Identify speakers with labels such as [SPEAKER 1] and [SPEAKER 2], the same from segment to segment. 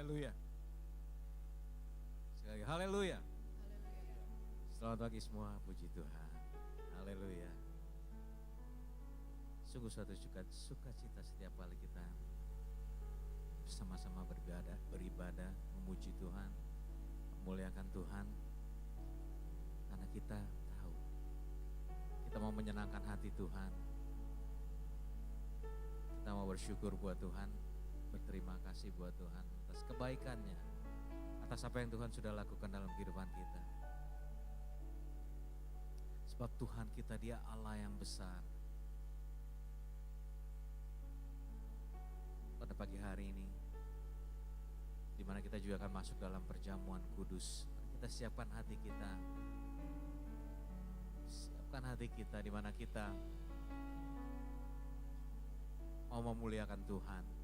[SPEAKER 1] Haleluya. Sekali lagi, haleluya. Selamat pagi semua, puji Tuhan. Haleluya. Sungguh suatu sukacita setiap kali kita bersama-sama beribadah, memuji Tuhan, memuliakan Tuhan. Karena kita tahu, kita mau menyenangkan hati Tuhan. Kita mau bersyukur buat Tuhan, berterima kasih buat Tuhan atas kebaikannya, atas apa yang Tuhan sudah lakukan dalam kehidupan kita. Sebab Tuhan kita, Dia Allah yang besar. Pada pagi hari ini, di mana kita juga akan masuk dalam perjamuan kudus, kita siapkan hati kita. Siapkan hati kita di mana kita mau memuliakan Tuhan.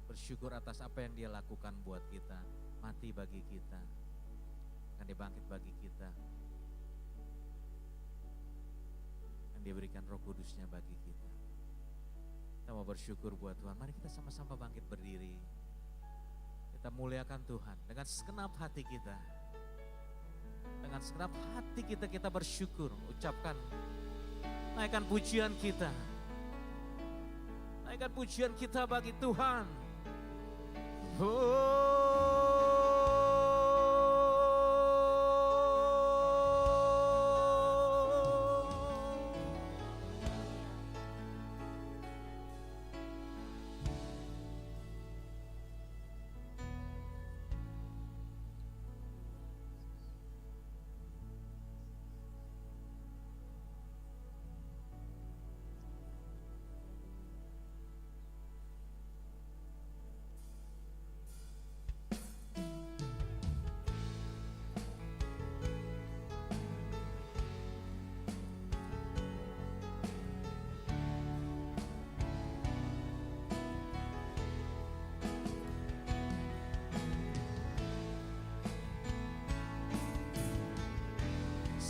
[SPEAKER 1] Bersyukur atas apa yang Dia lakukan buat kita. Mati bagi kita, akan Dia bangkit bagi kita, dan Dia berikan Roh Kudusnya bagi kita. Kita mau bersyukur buat Tuhan. Mari kita sama-sama bangkit berdiri. Kita muliakan Tuhan dengan segenap hati kita. Dengan segenap hati kita, kita bersyukur. Ucapkan, naikkan pujian kita. Naikkan pujian kita bagi Tuhan.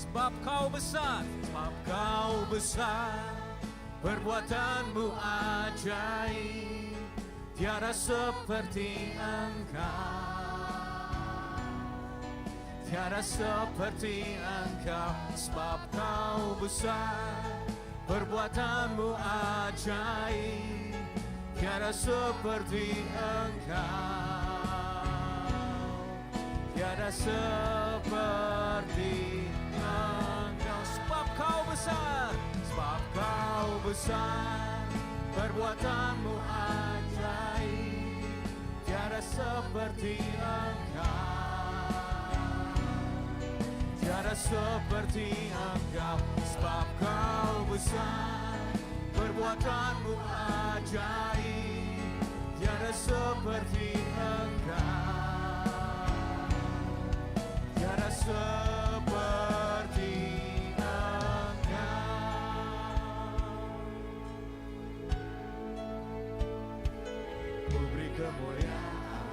[SPEAKER 1] Sebab Kau besar, perbuatanmu ajaib, tiada seperti Engkau, sebab Kau besar, perbuatanmu ajaib, tiada seperti Engkau, tiada seperti Engkau. Sebab Kau besar, perbuatanmu ajaib, tiada seperti Engkau, tiada seperti Engkau. Sebab Kau besar, perbuatanmu ajaib, tiada seperti Engkau, tiada seperti kemuliaan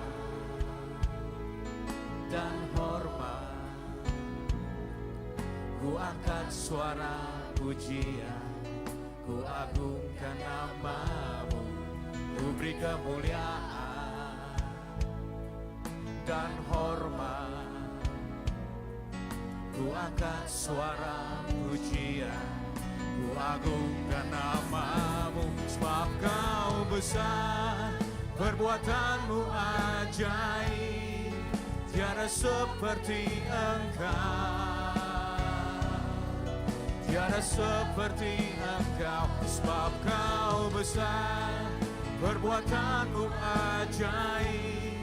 [SPEAKER 1] dan hormat, ku angkat suara pujian, ku agungkan nama-Mu. Ku beri kemuliaan dan hormat, ku angkat suara pujian, ku agungkan nama-Mu. Sebab Kau besar, perbuatanmu ajaib, tiada seperti Engkau, tiada seperti Engkau. Sebab Kau besar, perbuatanmu ajaib,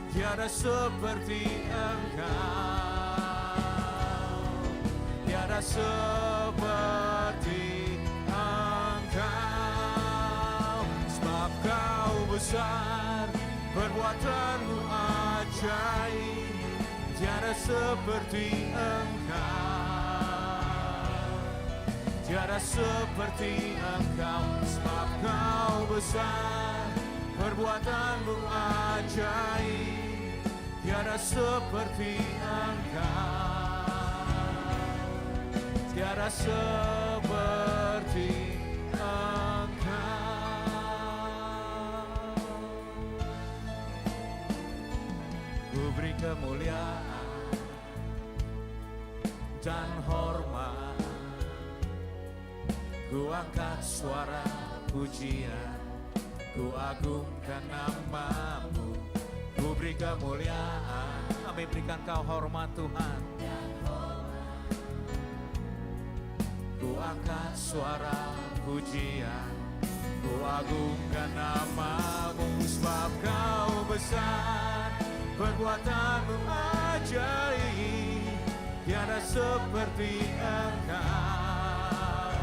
[SPEAKER 1] tiada seperti Engkau, tiada seperti Engkau. Sebab Kau besar, perbuatanmu ajaib, tiada seperti Engkau, tiada seperti Engkau. Sebab Kau besar, perbuatanmu ajaib, tiada seperti Engkau, tiada seperti Engkau. beri kemuliaan dan hormat. Ku angkat suara pujian, ku agungkan namamu. Ku beri kemuliaan, kami berikan kau hormat Tuhan. Ku angkat suara pujian, ku agungkan namamu. Sebab kau besar, perbuatanmu ajaib, tiada seperti engkau,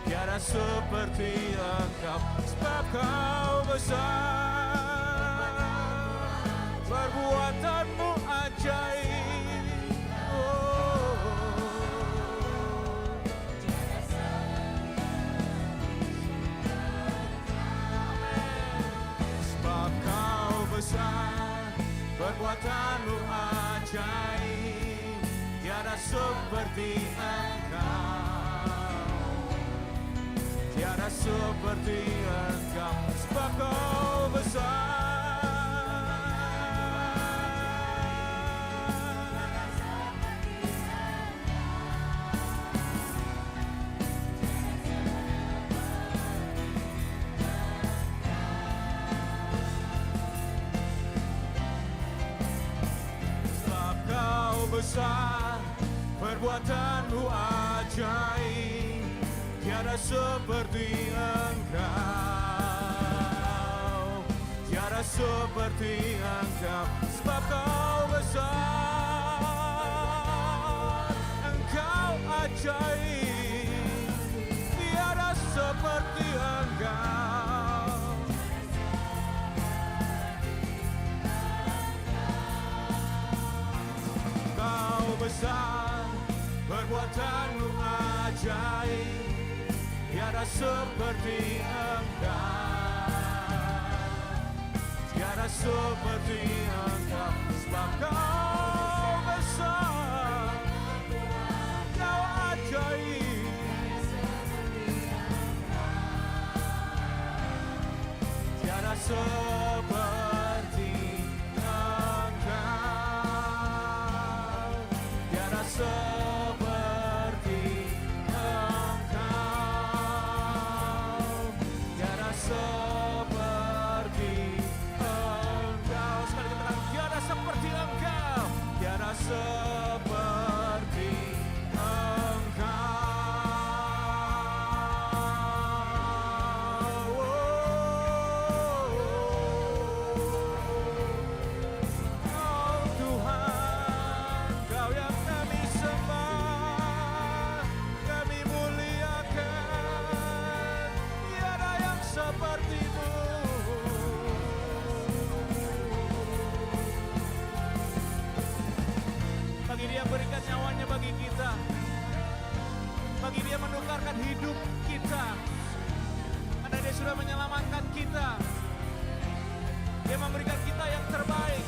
[SPEAKER 1] tiada seperti engkau. Sebab kau besar, perbuatanmu ajaib. Sebab kau besar, perbuatanmu ajaib, tiada seperti engkau, tiada seperti engkau. Sebab kau besar. Besar, perbuatanmu ajaib, tiada seperti engkau, tiada seperti engkau. Sebab kau besar, engkau ajaib, tiada seperti engkau. Besar, perbuatanmu ajaib, tiada seperti engkau, tiada seperti engkau. Sebab kau besar, kau ajaib, tiada seperti seperti engkau, tiada seperti engkau. Sekali keterangan, tiada seperti engkau, tiada seperti engkau. Oh Tuhan, kau yang sepertimu. Bagi Dia berikan nyawanya bagi kita, bagi Dia menukarkan hidup kita, karena Dia sudah menyelamatkan kita. Dia memberikan kita yang terbaik.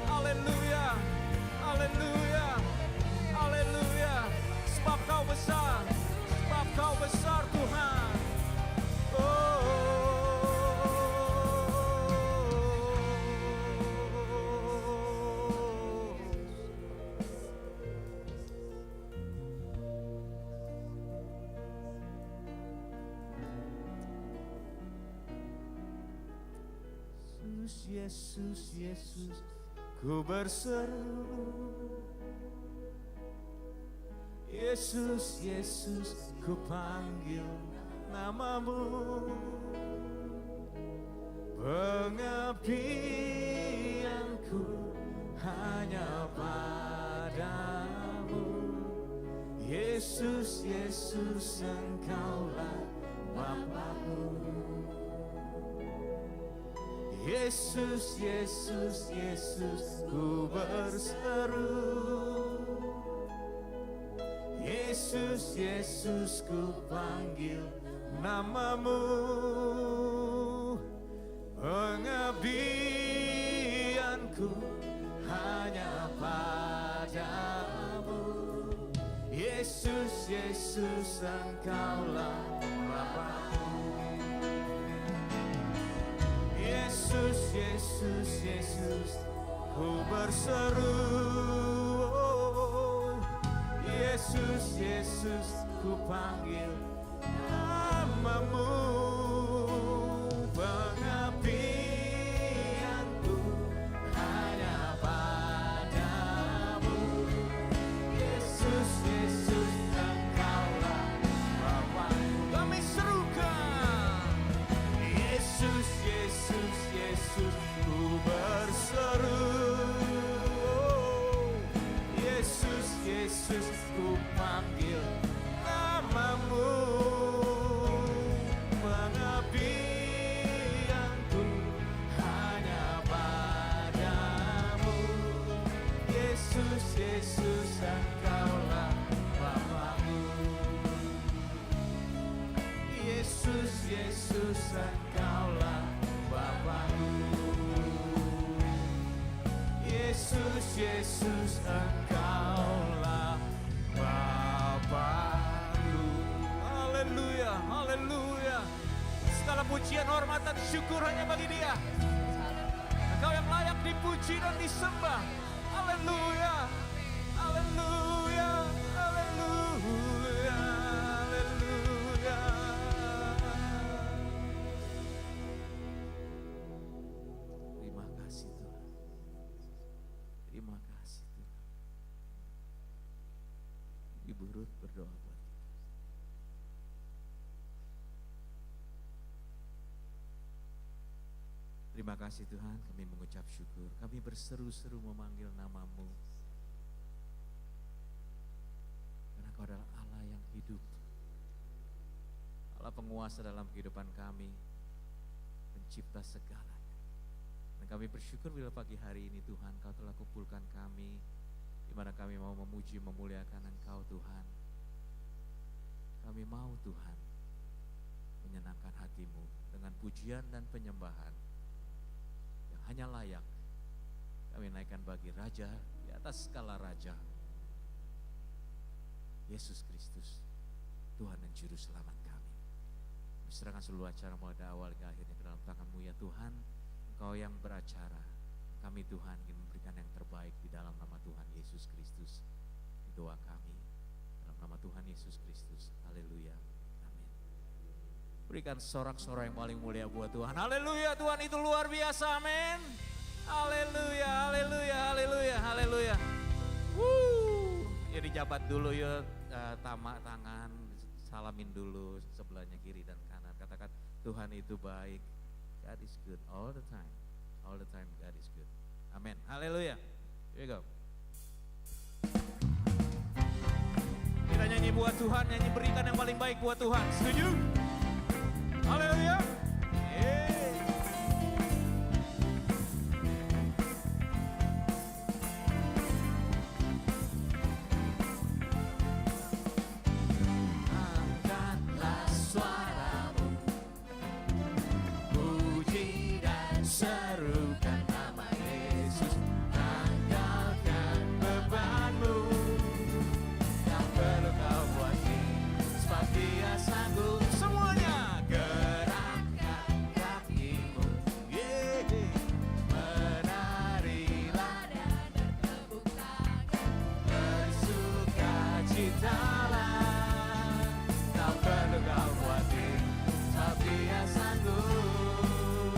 [SPEAKER 1] Haleluya, haleluya, haleluya. Sebab kau besar, sebab kau besar Tuhan. Yesus, Yesus, ku berseru. Yesus, Yesus, ku panggil namamu. Pengabdianku hanya padamu. Yesus, Yesus, Engkaulah Bapa-Ku. Yesus, Yesus, Yesus, ku berseru. Yesus, Yesus, ku panggil namamu. Pengabdianku hanya padamu. Yesus, Yesus, Engkaulah Bapa-Ku. Yesus, Yesus, Yesus, Yesus, ku berseru. Yesus, Yesus, ku panggil namamu. Pengabdianku hanya padamu. Yesus, Yesus, Engkaulah Bapa-Ku. Kami serukan. Yesus, Yesus, Yesus, ku berseru. Yesus, Yesus, ku panggil namamu. Pengabdianku hanya padamu. Yesus, Yesus, Engkaulah Bapa-Ku. Yesus, Yesus, Engkaulah Bapa-Ku. Yesus, Yesus, Engkaulah Bapa-Ku. Haleluya, haleluya. Segala pujian, hormat dan syukur hanya bagi Dia. Engkau yang layak dipuji dan disembah. Haleluya, haleluya, haleluya, haleluya. Terima kasih Tuhan. Terima kasih Tuhan. Ibu Ruth berdoa buat kita. Terima kasih Tuhan, kami mengucap syukur. Kami berseru-seru memanggil namamu. Karena Kau adalah Allah yang hidup. Allah penguasa dalam kehidupan kami. Pencipta segalanya. Dan kami bersyukur bila pagi hari ini Tuhan Kau telah kumpulkan kami. Di mana kami mau memuji, memuliakan Engkau Tuhan. Kami mau Tuhan menyenangkan hati-Mu dengan pujian dan penyembahan yang hanya layak kami naikkan bagi Raja di atas segala Raja, Yesus Kristus, Tuhan dan Juru Selamat kami. Serahkan seluruh acara mulai dari awal ke akhirnya ke dalam tangan-Mu ya Tuhan. Engkau yang beracara, kami Tuhan ingin memberikan yang terbaik di dalam nama Tuhan Yesus Kristus. Doa kami dalam nama Tuhan Yesus Kristus. Haleluya. Amin. Berikan sorak-sorak yang paling mulia buat Tuhan. Haleluya, Tuhan itu luar biasa. Amin. Haleluya, haleluya, haleluya, haleluya. Jadi jabat dulu ya, tamak tangan, salamin dulu sebelahnya kiri dan kanan. Katakan Tuhan itu baik. God is good all the time. All the time God is good. Amin. Haleluya. Here we go. Kita nyanyi buat Tuhan, nyanyi berikan yang paling baik buat Tuhan. Setuju? Haleluya. Angkatlah suaramu, puji dan serukan nama Yesus. Tanggalkan bebanmu, yang perlu kau buati, sebab Dia sanggup. Semuanya gerakkan kakimu, menarilah dan bertepuk tangan, bersukacitalah. Tak perlu kau khawatir, sebab Dia sanggup.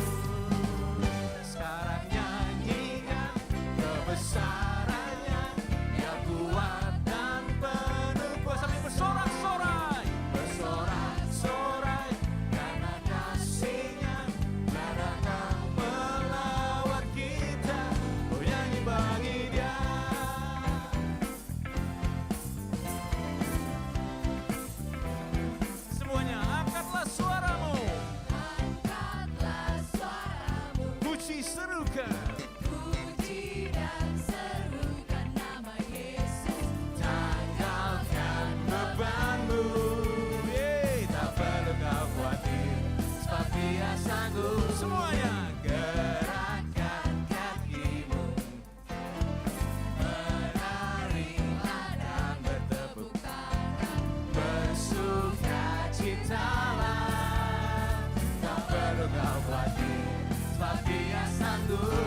[SPEAKER 1] Sekarang nyanyikan kebesarannya, Dia kuat dan penuh kuasa. Sambil bersorak-sorai, bersorak-sorai, karena kasih-Nya telah datang melawat kita. Oh nyanyi bagi Dia. Semuanya angkatlah suaramu,
[SPEAKER 2] Angkatlah suaramu,
[SPEAKER 1] puji serukan.
[SPEAKER 2] puji dan serukan nama Yesus.
[SPEAKER 1] Tanggalkan bebanmu, tak perlu kau khawatir, sebab Dia sanggup. Semuanya gerakkan kakimu, menarilah dan bertepuk tangan, bersukacitalah. Tak perlu kau khawatir, sebab Dia sanggup.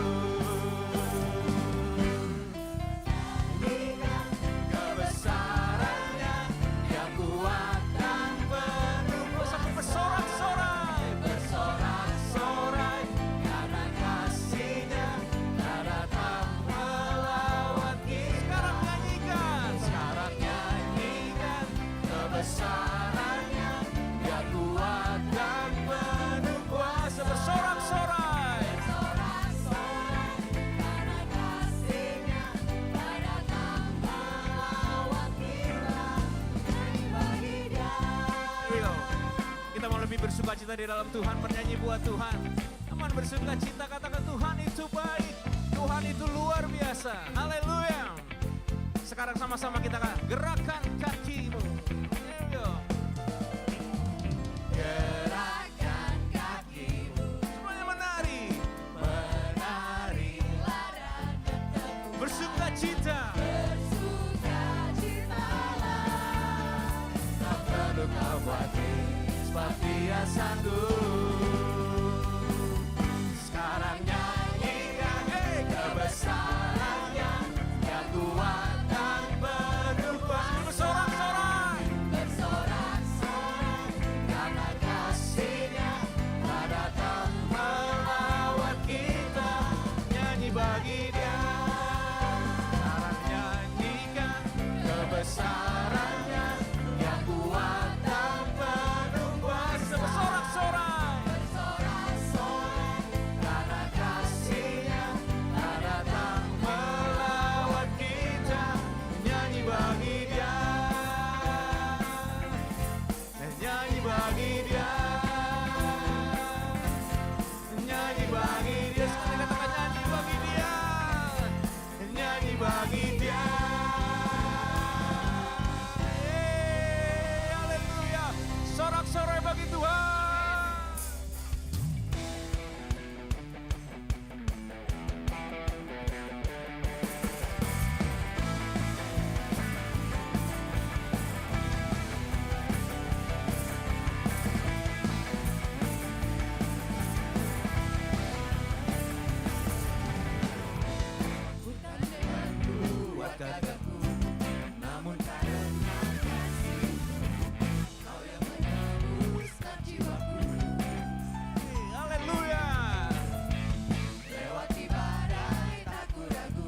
[SPEAKER 1] di dalam Tuhan, bernyanyi buat Tuhan. Teman bersuka cita, katakan Tuhan itu baik, Tuhan itu luar biasa. Haleluya. Sekarang sama-sama kita gerakan kakimu. Ayo.
[SPEAKER 2] Gerakan kakimu,
[SPEAKER 1] Semuanya menari.
[SPEAKER 2] menarilah dan bertemu.
[SPEAKER 1] Bersuka cita.
[SPEAKER 2] Bersukacitalah, tak perlu kau khawatir, sebab Dia sanggup. Sekarang nyanyikan kebesarannya, yang kuat dan berubah.
[SPEAKER 1] Bersorak-sorai.
[SPEAKER 2] Bersorak-sorai, karena kasih-Nya telah datang melawat kita.
[SPEAKER 1] Nyanyi bagi Dia.
[SPEAKER 2] Sekarang nyanyikan kebesarannya, yang kuat dan penuh kuasa.
[SPEAKER 1] Bersorak-sorai.
[SPEAKER 2] Bersorak-sorai, karena kasih-Nya telah datang melawat kita.
[SPEAKER 1] Nyanyi bagi Dia. Nyanyi bagi Dia. Nyanyi bagi Dia. Sekali katakan nyanyi bagi Dia. Nyanyi bagi Dia. Haleluya. Sorak-sorai bagi Tuhan.
[SPEAKER 2] Bukan dengan kuat gagahku, namun karena kasih-Mu. Kau yang menebus setiap jiwaku.
[SPEAKER 1] Haleluya.
[SPEAKER 2] Lewati badai tak ku ragu,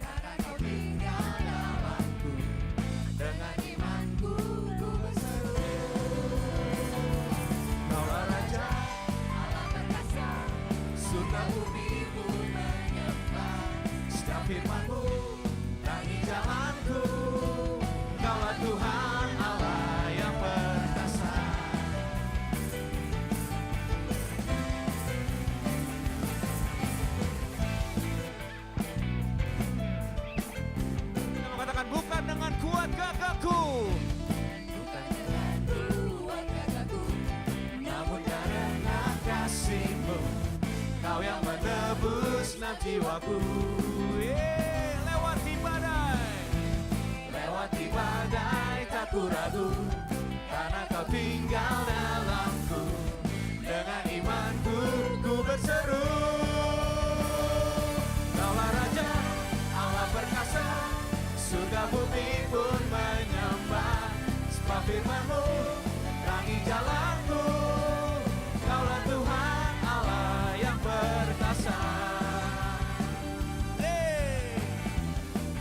[SPEAKER 2] karena Kau tinggal dalamku. Dengan imanku ku berseru,
[SPEAKER 1] Kaulah Raja.
[SPEAKER 2] Allah perkasa, surga bumi pun menyembah.
[SPEAKER 1] Setiap firman-Mu terangi jalanku. Kaulah Tuhan Allah yang perkasa. Kita mau katakan bukan dengan kuat gagahku,
[SPEAKER 2] Bukan dengan kuat gagahku,
[SPEAKER 1] namun karena kasih-Mu. Kau yang menebus enam jiwaku. Lewati badai. Lewati badai tak ku ragu, karena Kau tinggal dalamku. Dengan imanku ku berseru. Kaulah Raja, Allah perkasa, surga bumi pun menyembah. Sebab firman-Mu terangi jalanku. Kaulah Tuhan Allah yang perkasa.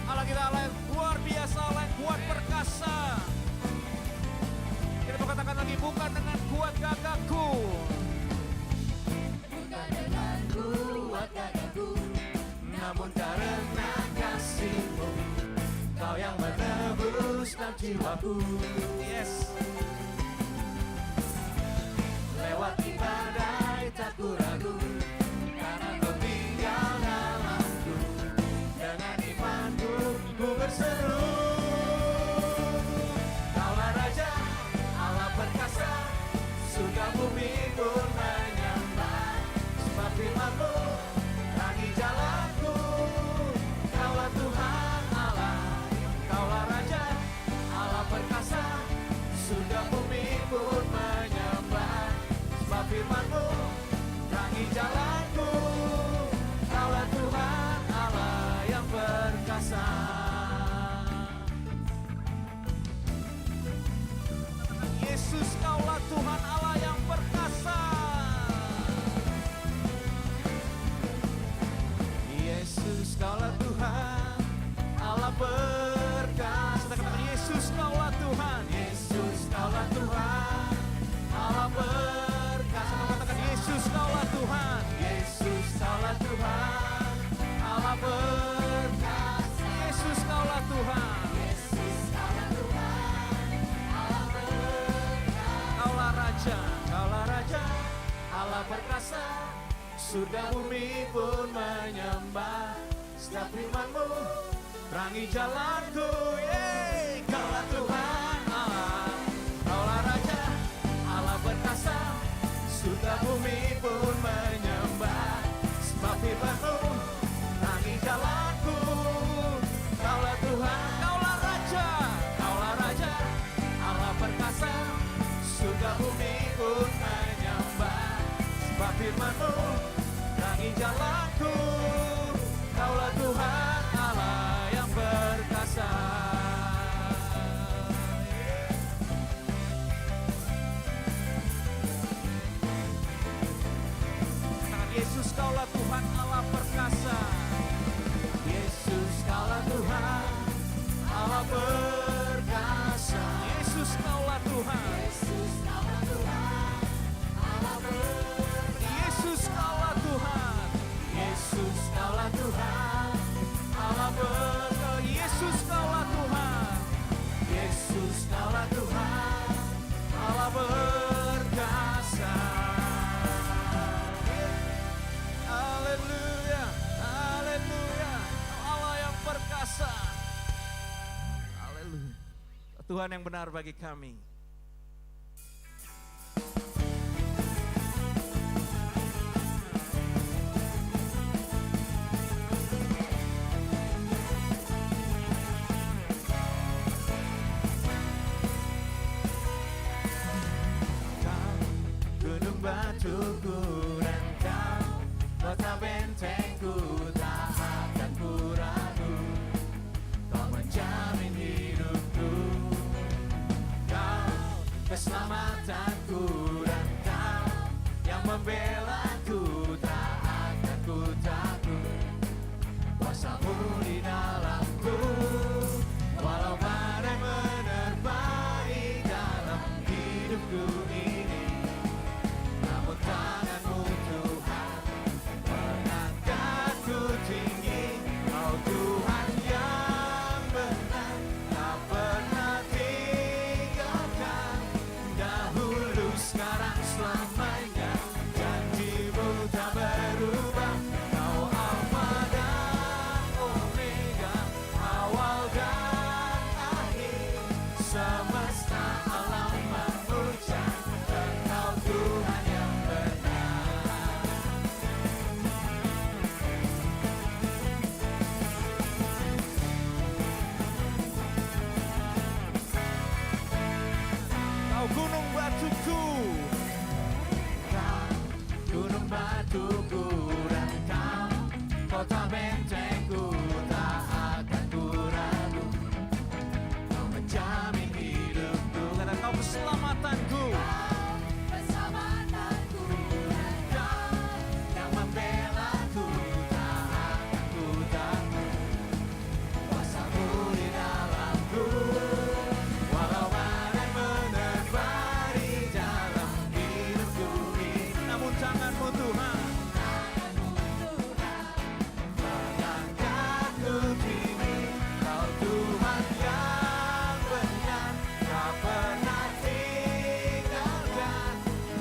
[SPEAKER 1] Allah kita Allah yang luar biasa, Allah yang kuat perkasa. Kita mau katakan lagi, bukan dengan kuat gagahku,
[SPEAKER 2] bukan dengan kuat gagahku,
[SPEAKER 1] namun karena kasih-Mu. Kau yang menebus enam jiwaku. Yes. Lewati badai tak ku ragu, karena Kau tinggal dalamku. Dengan imanku ku berseru. Kaulah Raja, Allah perkasa, surga bumi pun menyembah. Sebab firman-Mu terangi jalanku. Kaulah Tuhan Allah, Kaulah Raja, Allah perkasa, surga bumi pun menyembah. Setiap firman-Mu terangi jalanku. Yeay, Kaulah Tuhan Allah, Kaulah Raja, Allah perkasa. Surga bumi pun menyembah. Sebab firman-Mu terangi jalanku. Kaulah Tuhan, Kaulah Raja, Kaulah Raja, Allah perkasa. Surga bumi pun menyembah. Sebab firman-Mu terangi jalanku. Kaulah Tuhan Allah yang perkasa. Yesus, Kaulah Tuhan Allah perkasa. Yesus, Kaulah Tuhan Allah perkasa. Yesus, Kaulah Tuhan.
[SPEAKER 2] Yesus, Kaulah Tuhan, Allah perkasa.
[SPEAKER 1] Yesus, Kaulah Tuhan. Yesus, Kaulah Tuhan Allah perkasa. Yesus, Kaulah Tuhan. Yesus, Kaulah Tuhan Allah perkasa. Haleluya, haleluya. Allah yang perkasa. Haleluya. Tuhan yang benar bagi kami. Gunung batuku dan Kau, kota bentengku, tak akan ku ragu. Kau menjamin hidupku, Kau keselamatanku, dan Kau yang membelaku, tak akan ku takut. Kuasa-Mu di dalamku, walau badai menerpai dalam hidupku ini. Namun tangan-Mu Tuhan mengangkatku tinggi. Kau Tuhan yang benar, tak pernah tinggalkan. Dahulu, sekarang, selamanya, janji-Mu tak berubah. Kau Alfa dan Omega, awal dan akhir. Semesta alam memuja Engkau Tuhan yang benar. Kau gunung batuku, Kau gunung batuku, dan Kau kota bentengku, tak akan ku ragu. Kau menjamin hidupku, karena Kau keselamatanku.
[SPEAKER 2] Keselamatanku, dan
[SPEAKER 1] Kau yang membelaku, tak akan ku takut. Kuasa-Mu di dalamku, walau badai menerpa di dalam hidupku ini. Namun tangan-Mu Tuhan
[SPEAKER 2] tangan-Mu Tuhan,
[SPEAKER 1] mengangkatku tinggi. Kau Tuhan yang benar, tak pernah tinggalkan.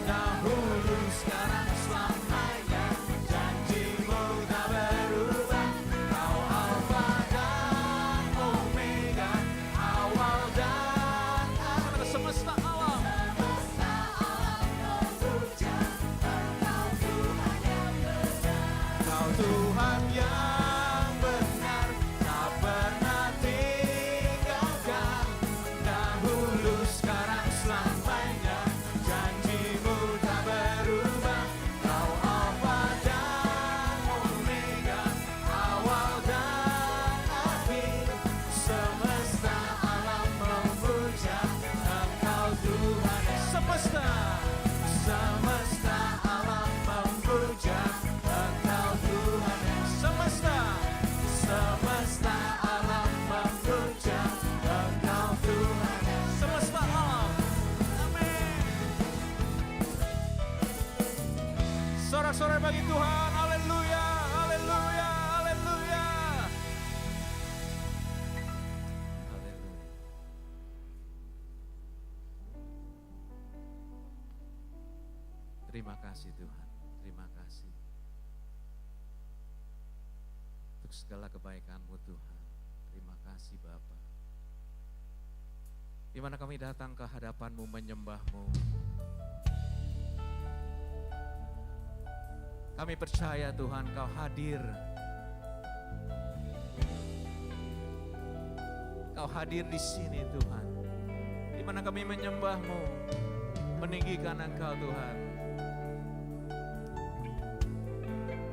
[SPEAKER 1] Dahulu, sekarang, selamanya, janji-Mu tak berubah. Kau Alfa dan Omega, awal dan akhir. Semesta alam,
[SPEAKER 2] semesta alam memuja Engkau Tuhan yang benar.
[SPEAKER 1] Kau Tuhan yang benar, tak pernah tinggalkan. Dahulu, sekarang, selamanya, janji-Mu tak berubah. Kau Alfa dan Omega, awal dan akhir. Semesta alam memuja Engkau Tuhan. Semesta, semesta alam memuja Engkau Tuhan. Semesta, semesta alam memuja Engkau Tuhan. Semesta alam, amin. Sorak-sorai bagi Tuhan, haleluya, haleluya, haleluya. Haleluya. Terima kasih Tuhan, terima kasih. segala kebaikan-Mu Tuhan. Terima kasih Bapa. Di mana kami datang ke hadapan-Mu menyembah-Mu. Kami percaya Tuhan Kau hadir. Kau hadir di sini Tuhan. Di mana kami menyembah-Mu, meninggikan Engkau Tuhan.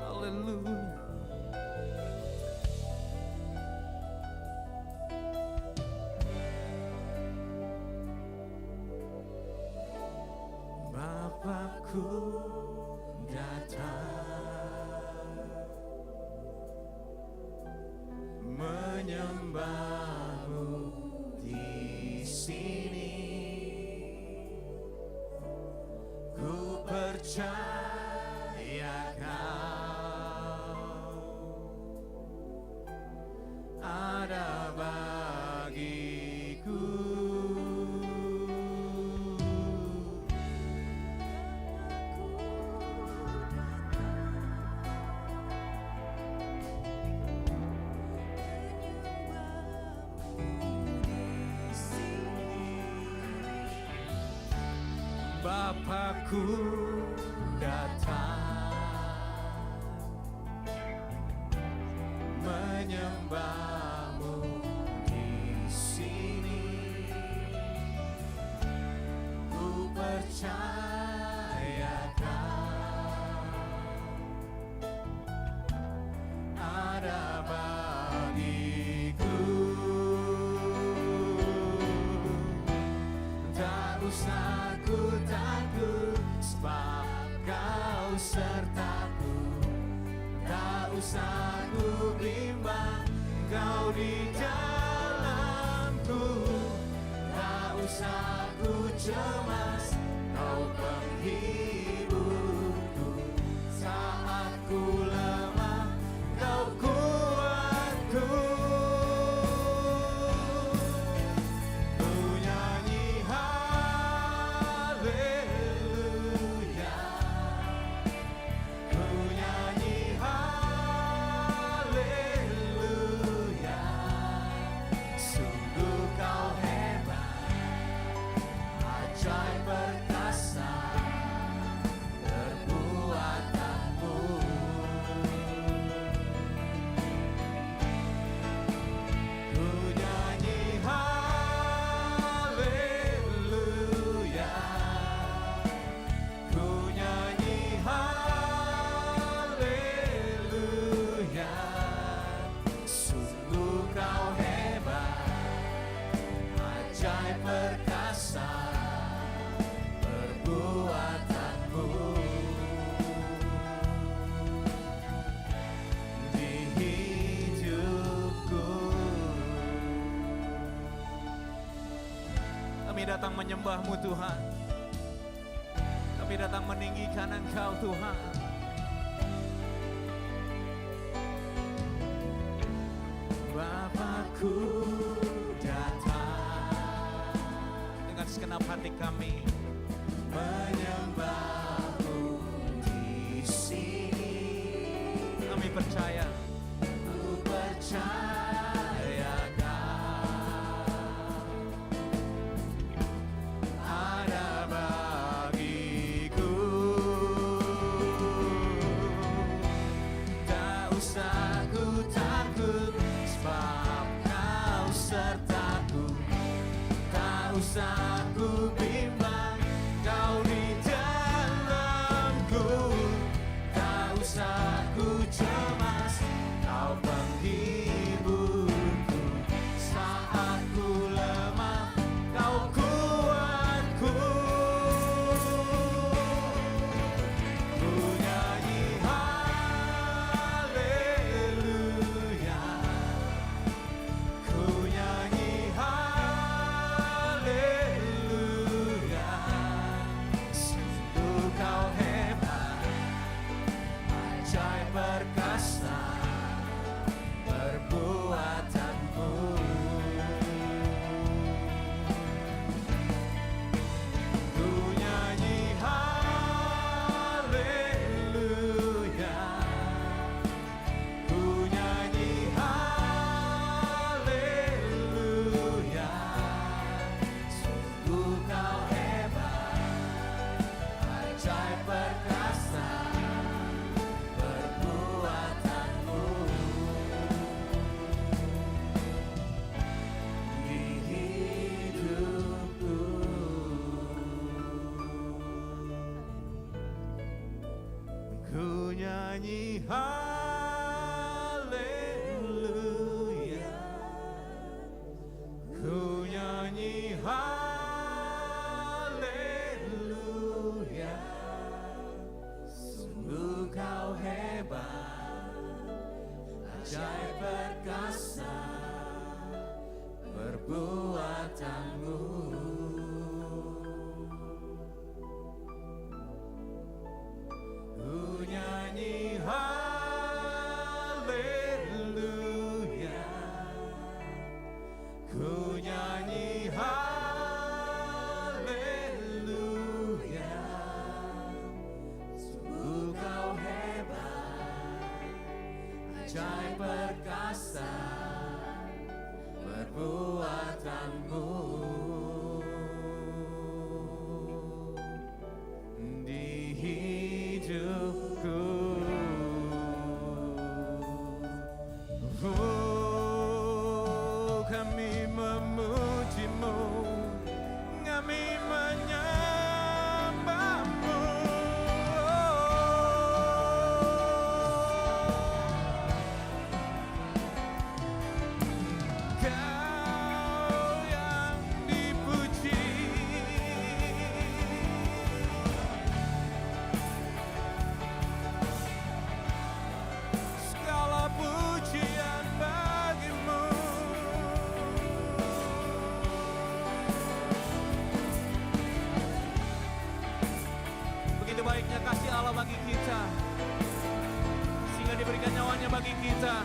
[SPEAKER 1] Haleluya. Bapakku datang menyembah-Mu di sini. Ku percaya Kau ada bagiku. Bapakku datang menyembah-Mu di sini. Ku percaya Kau ada bagiku. Tak usah ku takut, sebab Kau sertaku. Tak usah ku bimbang, Kau di dalamku. Tak usah ku cemas, Kau penghiburku. Saat ku lemah, Kau kuatku. Ku nyanyi haleluya, ku nyanyi haleluya. Sungguh Kau hebat, ajaib perkasa perbuatanmu. Ku nyanyi haleluya, ku nyanyi haleluya. Sungguh Kau hebat, ajaib perkasa perbuatanmu. Di hidupku kami datang menyembah-Mu Tuhan. Kami datang meninggikan Engkau Tuhan. Bapakku datang dengan segenap hati kami menyembah-Mu di sini. Kami percaya, ku percaya Kau ada bagiku. Tak usah ku takut, sebab Kau sertaku. Tak usah ku bimbang, Kau di dalamku. Tak usah ku cemas, Kau penghiburku. Saat ku lemah, Kau kuatku. Ku nyanyi haleluya, ku nyanyi haleluya. Sungguh Kau hebat, ajaib perkasa perbuatanmu. Ku nyanyi haleluya, ku nyanyi nyanyi haleluya, ku nyanyi haleluya. Sungguh kau hebat, ajaib perkasa perbuatanmu. Ku nyanyi haleluya, ku nyanyi haleluya. Sungguh kau hebat, ajaib perkasa perbuatanmu. Di hidupku, oh, kami memujimu, kami menyembahmu. Kau yang dipuji, segala pujian bagimu. Begitu baiknya kasih Allah bagi kita, sehingga diberikan nyawanya bagi kita,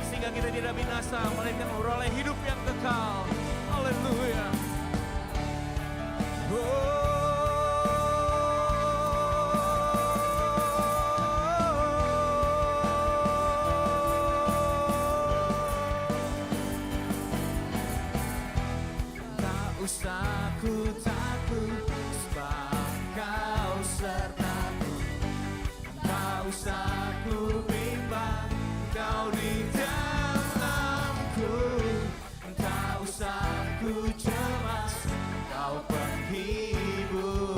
[SPEAKER 1] sehingga kita tidak binasa, melainkan memperoleh hidup yang kekal. Haleluya. Tak usah ku takut, sebab kau sertaku. Tak usah ku bimbang, kau di dalamku. Tak usah ku cemas, kau penghiburku.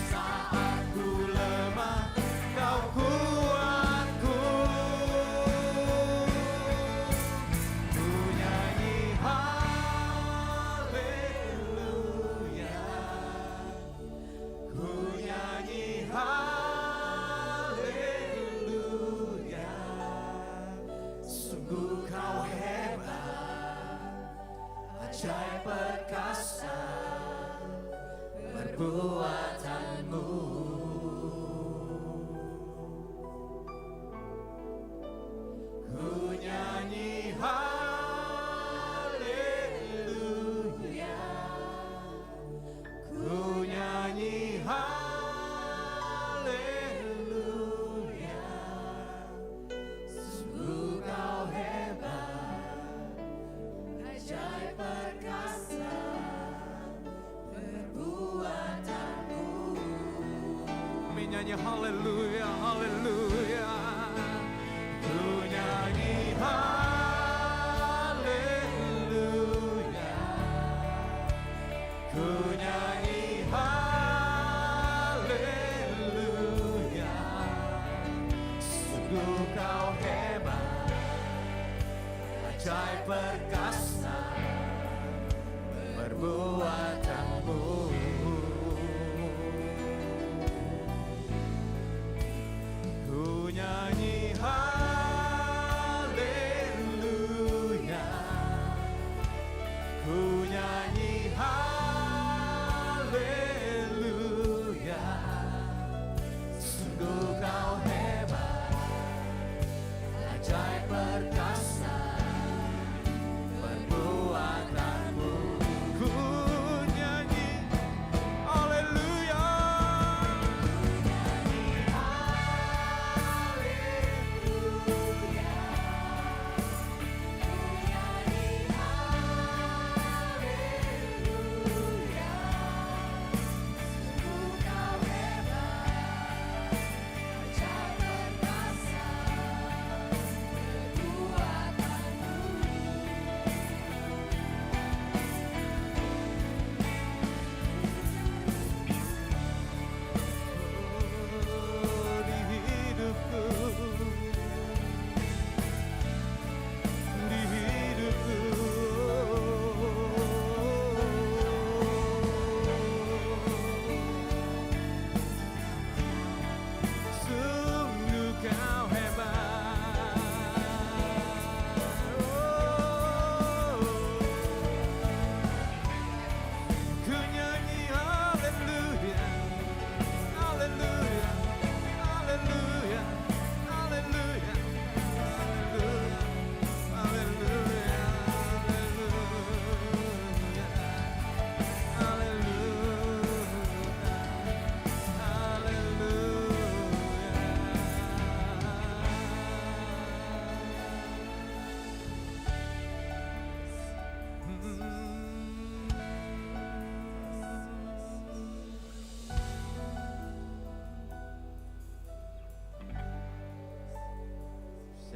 [SPEAKER 1] Saat ku lemah, kau kuatku. Ku nyanyi haleluya, ku nyanyi haleluya. Sungguh kau hebat, ajaib perkasa perbuatanmu. Ku nyanyi haleluya, ku nyanyi haleluya. Sungguh kau hebat, ajaib perkasa perbuatanmu. Kami nyanyi haleluya, haleluya. Ku nyanyi haleluya, ku nyanyi haleluya. Sungguh kau hebat, ajaib perkasa perbuatanmu. Ku nyanyi haleluya, ku nyanyi haleluya. Sungguh kau hebat, ajaib perkasa perbuatanmu. Ku nyanyi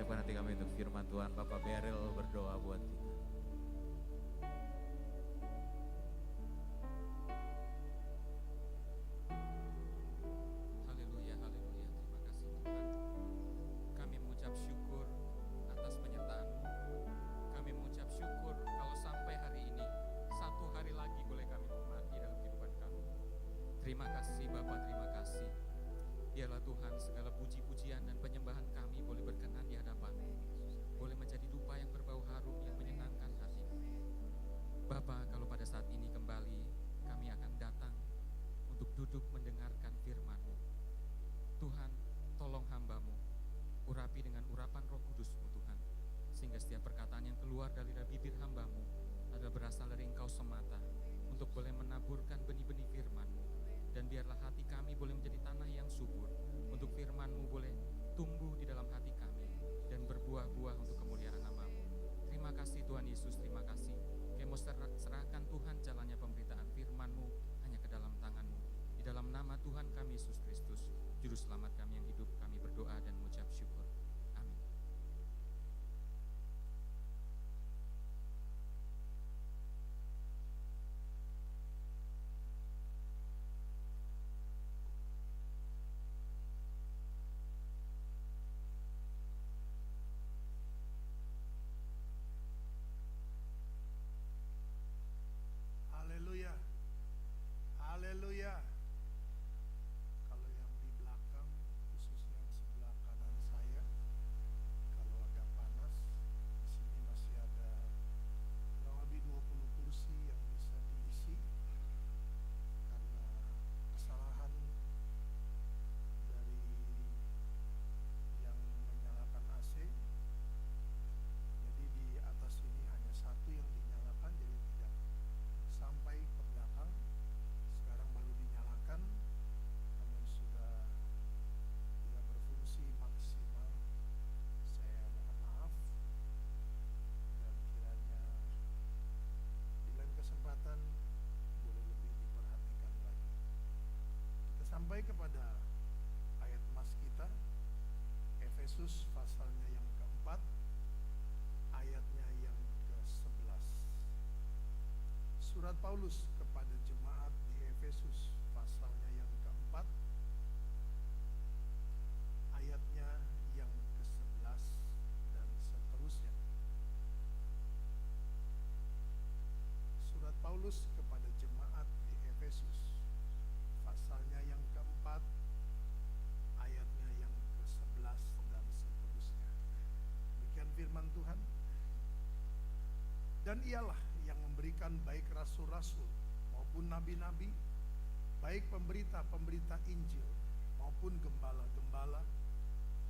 [SPEAKER 1] Siapkan hati kami untuk firman Tuhan. Bapak Beryl berdoa buat kita.
[SPEAKER 3] Haleluya, haleluya. Terima kasih Tuhan. Kami mengucap syukur atas penyertaan-Mu. Kami mengucap syukur kalau sampai hari ini, satu hari lagi boleh kami nikmati dalam kehidupan kami. Terima kasih Bapa, terima kasih. Dialah Tuhan, segala puji-pujian dan penyembahan kami boleh berkenan di hadapan-Mu. Boleh menjadi dupa yang berbau harum yang menyenangkan hati. Bapa, kalau pada saat ini kembali kami akan datang untuk duduk mendengarkan firman-Mu. Tuhan, tolong hamba-Mu, urapi dengan urapan Roh Kudus-Mu Tuhan, sehingga setiap perkataan yang keluar dari bibir hamba-Mu adalah berasal dari Engkau semata, untuk boleh menaburkan benih-benih firman-Mu. Dan biarlah hati kami boleh menjadi tanah yang subur, untuk firman-Mu boleh tumbuh di dalam hati kami, dan berbuah-buah untuk kemuliaan nama-Mu. Terima kasih Tuhan Yesus, terima kasih. Kami mau serahkan Tuhan jalannya pemberitaan firman-Mu hanya ke dalam tangan-Mu. Di dalam nama Tuhan kami Yesus Kristus, Juru Selamat kami yang hidup, kami berdoa dan mengucap syukur. Amin.
[SPEAKER 4] Haleluya. Haleluya. Kalau yang di belakang, khususnya yang sebelah kanan saya, kalau agak panas, di sini masih ada kurang lebih 20 kursi yang bisa diisi karena kesalahan dari yang menyalakan AC. Jadi di atas ini hanya satu yang dinyalakan, jadi tidak sampai ke belakang. Sekarang baru dinyalakan, namun sudah tidak berfungsi maksimal. Saya mohon maaf, dan kiranya di lain kesempatan boleh lebih diperhatikan lagi. Kita sampai kepada ayat mas kita, Efesus pasalnya yang keempat, ayatnya yang ke-11. Surat Paulus kepada jemaat di Efesus pasalnya yang keempat, ayatnya yang ke-11 dan seterusnya. Surat Paulus kepada jemaat di Efesus pasalnya yang keempat, ayatnya yang ke-11 dan seterusnya. Demikian firman Tuhan. Dan ialah yang memberikan baik rasul-rasul maupun nabi-nabi, baik pemberita-pemberita Injil maupun gembala-gembala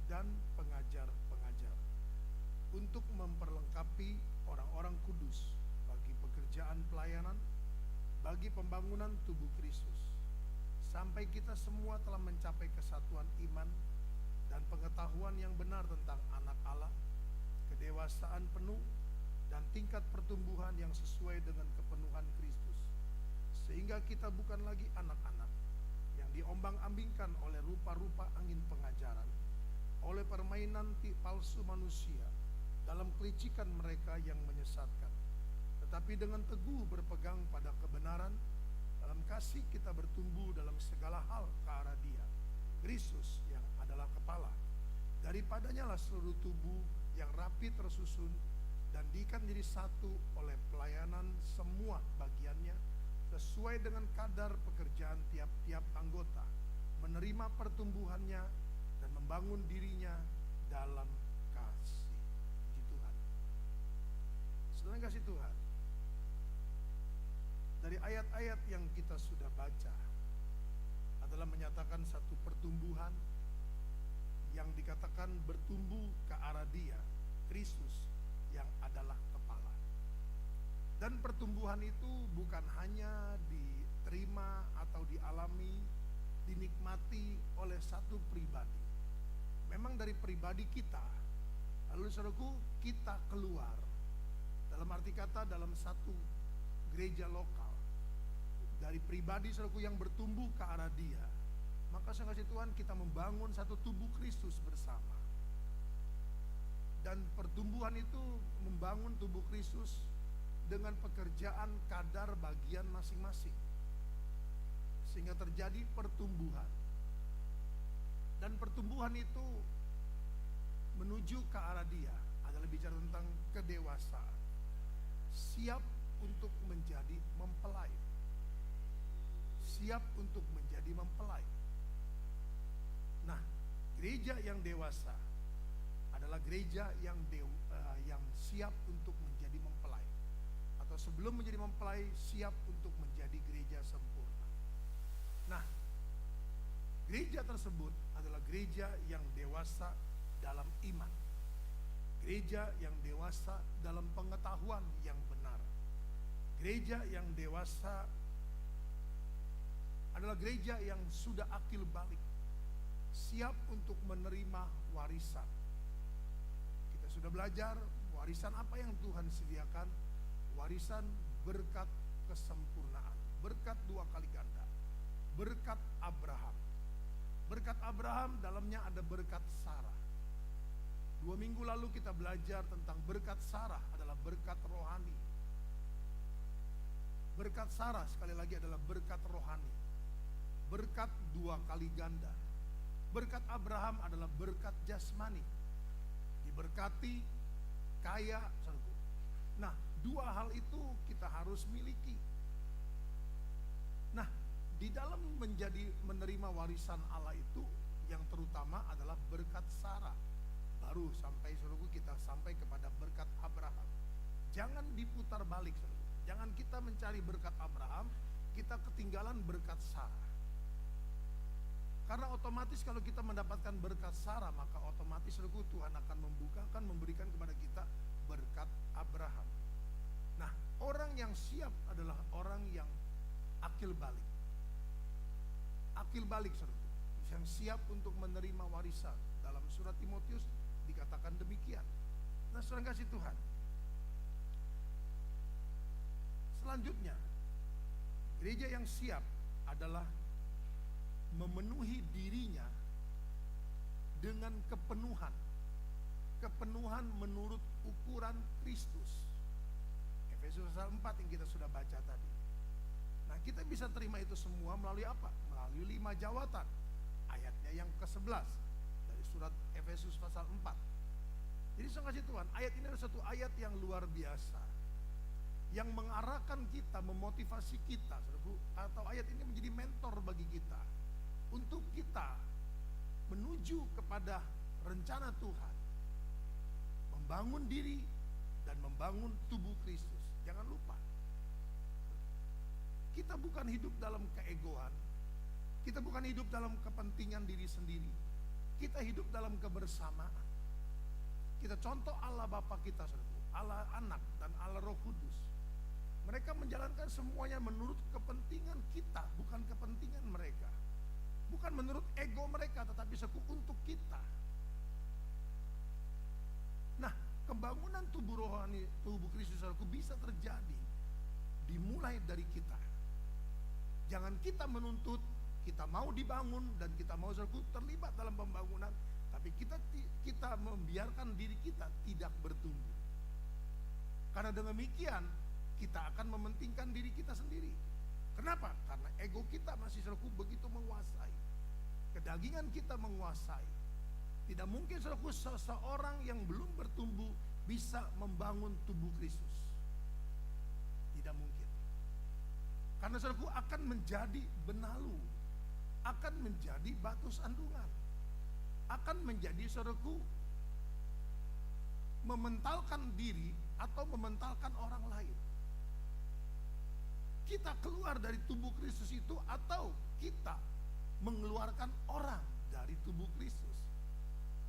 [SPEAKER 4] dan pengajar-pengajar, untuk memperlengkapi orang-orang kudus bagi pekerjaan pelayanan, bagi pembangunan tubuh Kristus, sampai kita semua telah mencapai kesatuan iman dan pengetahuan yang benar tentang anak Allah, kedewasaan penuh dan tingkat pertumbuhan yang sesuai dengan kepenuhan Kristus, sehingga kita bukan lagi anak-anak yang diombang-ambingkan oleh rupa-rupa angin pengajaran, oleh permainan palsu manusia dalam kelicikan mereka yang menyesatkan, tetapi dengan teguh berpegang pada kebenaran, dalam kasih kita bertumbuh dalam segala hal ke arah Dia, Kristus yang adalah kepala. Daripadanya lah seluruh tubuh yang rapi tersusun dan diikat menjadi satu oleh pelayanan semua bagiannya sesuai dengan kadar pekerjaan tiap-tiap anggota, menerima pertumbuhannya dan membangun dirinya dalam kasih. Puji Tuhan. Saudara kasih Tuhan, dari ayat-ayat yang kita sudah baca adalah menyatakan satu pertumbuhan yang dikatakan bertumbuh ke arah Dia, Kristus yang adalah kepala. Dan pertumbuhan itu bukan hanya diterima atau dialami, dinikmati oleh satu pribadi. Memang dari pribadi kita, lalu saudaraku, kita keluar, dalam arti kata dalam satu gereja lokal, dari pribadi saudaraku yang bertumbuh ke arah Dia, maka maka saya kasih Tuhan kita membangun satu tubuh Kristus bersama. Pertumbuhan itu membangun tubuh Kristus dengan pekerjaan kadar bagian masing-masing, sehingga terjadi pertumbuhan. Dan pertumbuhan itu menuju ke arah dia adalah bicara tentang kedewasaan, siap untuk menjadi mempelai, siap untuk menjadi mempelai. Nah, gereja yang dewasa adalah gereja yang siap untuk menjadi mempelai, atau sebelum menjadi mempelai siap untuk menjadi gereja sempurna. Nah, gereja tersebut adalah gereja yang dewasa dalam iman, gereja yang dewasa dalam pengetahuan yang benar, gereja yang dewasa adalah gereja yang sudah akil balik, siap untuk menerima warisan. Kita sudah belajar warisan apa yang Tuhan sediakan, warisan berkat kesempurnaan, berkat 2 kali ganda, berkat Abraham. Berkat Abraham dalamnya ada berkat Sarah. 2 minggu lalu kita belajar tentang berkat Sarah adalah berkat rohani. Berkat Sarah sekali lagi adalah berkat rohani, berkat 2 kali ganda. Berkat Abraham adalah berkat jasmani, diberkati, kaya, saudaraku. Nah, 2 hal itu kita harus miliki. Nah, di dalam menerima warisan Allah itu yang terutama adalah berkat Sarah. Baru sampai, saudaraku, kita sampai kepada berkat Abraham. Jangan diputar balik, saudaraku. Jangan kita mencari berkat Abraham, kita ketinggalan berkat Sarah. Karena otomatis kalau kita mendapatkan berkat Sarah, maka otomatis saudaraku Tuhan akan membukakan, memberikan kepada kita berkat Abraham. Nah, orang yang siap adalah orang yang akil balik. Akil balik, saudaraku, yang siap untuk menerima warisan. Dalam surat Timotius dikatakan demikian. Nah, saudara kasih Tuhan, selanjutnya gereja yang siap adalah memenuhi dirinya dengan kepenuhan, kepenuhan menurut ukuran Kristus. Efesus pasal 4 yang kita sudah baca tadi. Nah, kita bisa terima itu semua melalui apa? Melalui 5 jawatan. Ayatnya yang ke-11 dari surat Efesus pasal 4. Jadi saya kasih Tuhan, ayat ini adalah satu ayat yang luar biasa, yang mengarahkan kita, memotivasi kita, saudaraku, atau ayat ini menjadi mentor bagi kita untuk kita menuju kepada rencana Tuhan, membangun diri dan membangun tubuh Kristus. Jangan lupa, kita bukan hidup dalam keegoan, kita bukan hidup dalam kepentingan diri sendiri, kita hidup dalam kebersamaan. Kita contoh Allah Bapa kita, saudaraku, Allah Anak dan Allah Roh Kudus. Mereka menjalankan semuanya menurut kepentingan kita, bukan kepentingan mereka. Bukan menurut ego mereka, tetapi untuk kita. Nah, pembangunan tubuh rohani, tubuh Kristus, saudaraku, bisa terjadi dimulai dari kita. Jangan kita menuntut, kita mau dibangun dan kita mau, saudaraku, terlibat dalam pembangunan, tapi kita membiarkan diri kita tidak bertumbuh. Karena demikian kita akan mementingkan diri kita sendiri. Kenapa? Karena ego kita masih, saudaraku, begitu menguasai. Kedagingan kita menguasai. Tidak mungkin, saudaraku, seseorang yang belum bertumbuh bisa membangun tubuh Kristus. Tidak mungkin. Karena, saudaraku, akan menjadi benalu, akan menjadi batu sandungan, akan menjadi, saudaraku, mementalkan diri atau mementalkan orang lain. Kita keluar dari tubuh Kristus itu atau kita mengeluarkan orang dari tubuh Kristus.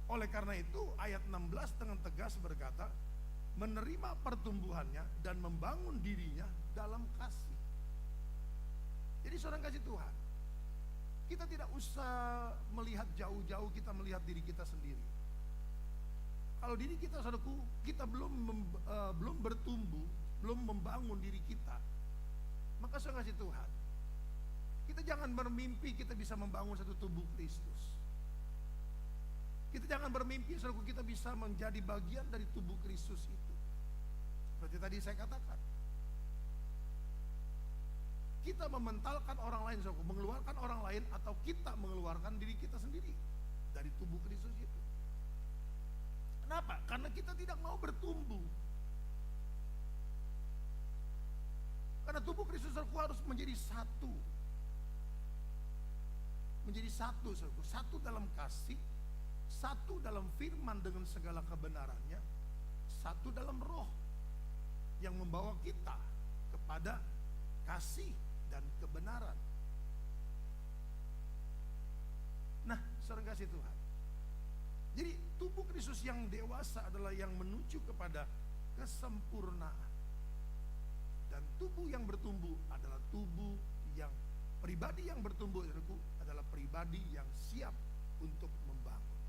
[SPEAKER 4] Oleh karena itu ayat 16 dengan tegas berkata, menerima pertumbuhannya dan membangun dirinya dalam kasih. Jadi saudara kasih Tuhan, kita tidak usah melihat jauh-jauh, kita melihat diri kita sendiri. Kalau diri kita, saudaraku, kita belum bertumbuh, belum membangun diri kita, maka saya kasih Tuhan, kita jangan bermimpi kita bisa membangun satu tubuh Kristus. Kita jangan bermimpi saudaraku kita bisa menjadi bagian dari tubuh Kristus itu. Seperti tadi saya katakan, kita mementalkan orang lain saudaraku, mengeluarkan orang lain, atau kita mengeluarkan diri kita sendiri dari tubuh Kristus itu. Kenapa? Karena kita tidak mau bertumbuh. Karena tubuh Kristus saudaraku harus menjadi satu. Menjadi satu saudaraku, satu dalam kasih, satu dalam firman dengan segala kebenarannya, satu dalam roh yang membawa kita kepada kasih dan kebenaran. Nah, saudara kasih Tuhan. Jadi tubuh Kristus yang dewasa adalah yang menuju kepada kesempurnaan. Dan tubuh yang bertumbuh adalah tubuh yang, pribadi yang bertumbuh itu adalah pribadi yang siap untuk membangun.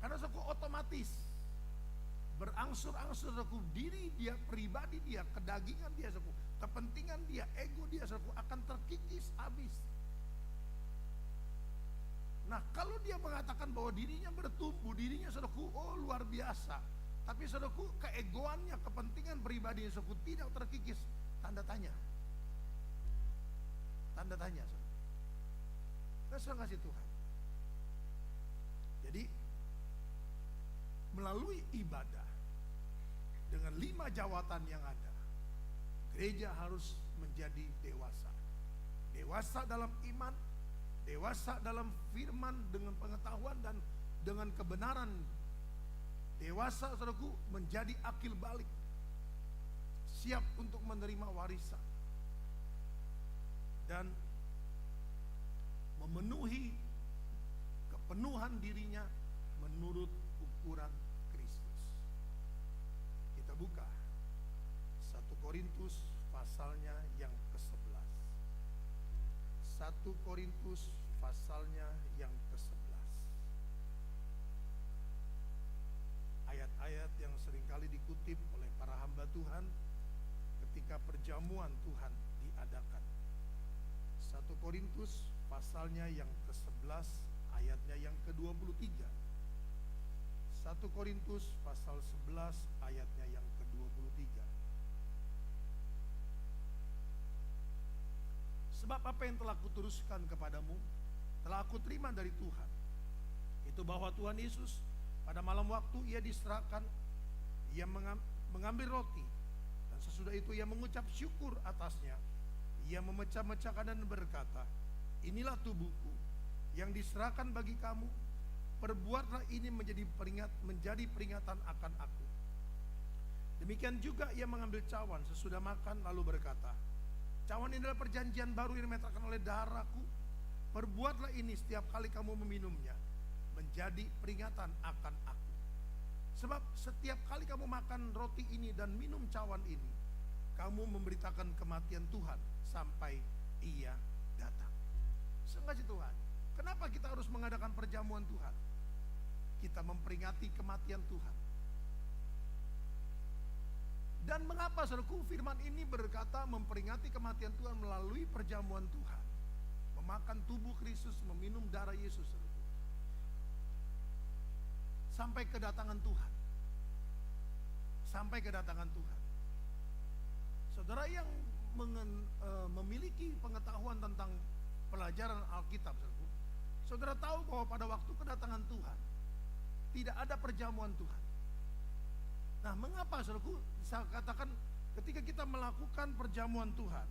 [SPEAKER 4] Karena saudaraku otomatis berangsur-angsur saudaraku, diri dia, pribadi dia, kedagingan dia saudaraku, kepentingan dia, ego dia saudaraku akan terkikis habis. Nah, kalau dia mengatakan bahwa dirinya bertumbuh, dirinya saudaraku, oh luar biasa, tapi saudaraku keegoannya, kepentingan pribadi saudaraku tidak terkikis, tanda tanya. Tanda tanya saudara. Nah, saudara kasih Tuhan. Jadi melalui ibadah dengan 5 jawatan yang ada, gereja harus menjadi dewasa. Dewasa dalam iman, dewasa dalam firman dengan pengetahuan dan dengan kebenaran. Dewasa saudaraku menjadi akil balik, siap untuk menerima warisan dan memenuhi kepenuhan dirinya menurut ukuran Kristus. Kita buka 1 Korintus pasalnya yang ke-11. 1 Korintus pasalnya yang ke-11. Ayat-ayat yang seringkali dikutip oleh para hamba Tuhan ketika perjamuan Tuhan diadakan. 1 Korintus pasalnya yang ke-11 ayatnya yang ke-23. 1 Korintus pasal 11 ayatnya yang ke-23. Sebab apa yang telah kuteruskan kepadamu, telah aku terima dari Tuhan, itu bahwa Tuhan Yesus pada malam waktu ia diserahkan, ia mengambil roti, dan sesudah itu ia mengucap syukur atasnya, ia memecah-mecahkan dan berkata, inilah tubuhku yang diserahkan bagi kamu, perbuatlah ini menjadi peringatan akan aku. Demikian juga ia mengambil cawan sesudah makan lalu berkata, cawan ini adalah perjanjian baru yang dimeterkan oleh darahku, perbuatlah ini setiap kali kamu meminumnya menjadi peringatan akan aku. Sebab setiap kali kamu makan roti ini dan minum cawan ini, kamu memberitakan kematian Tuhan sampai ia datang. Sungguh Tuhan, kenapa kita harus mengadakan perjamuan Tuhan? Kita memperingati kematian Tuhan. Dan mengapa saudaraku firman ini berkata memperingati kematian Tuhan melalui perjamuan Tuhan? Memakan tubuh Kristus, meminum darah Yesus saudaraku. Sampai kedatangan Tuhan. Sampai kedatangan Tuhan. Saudara yang memiliki pengetahuan tentang pelajaran Alkitab, saudara tahu bahwa pada waktu kedatangan Tuhan tidak ada perjamuan Tuhan. Nah, mengapa saudaraku saya katakan ketika kita melakukan perjamuan Tuhan,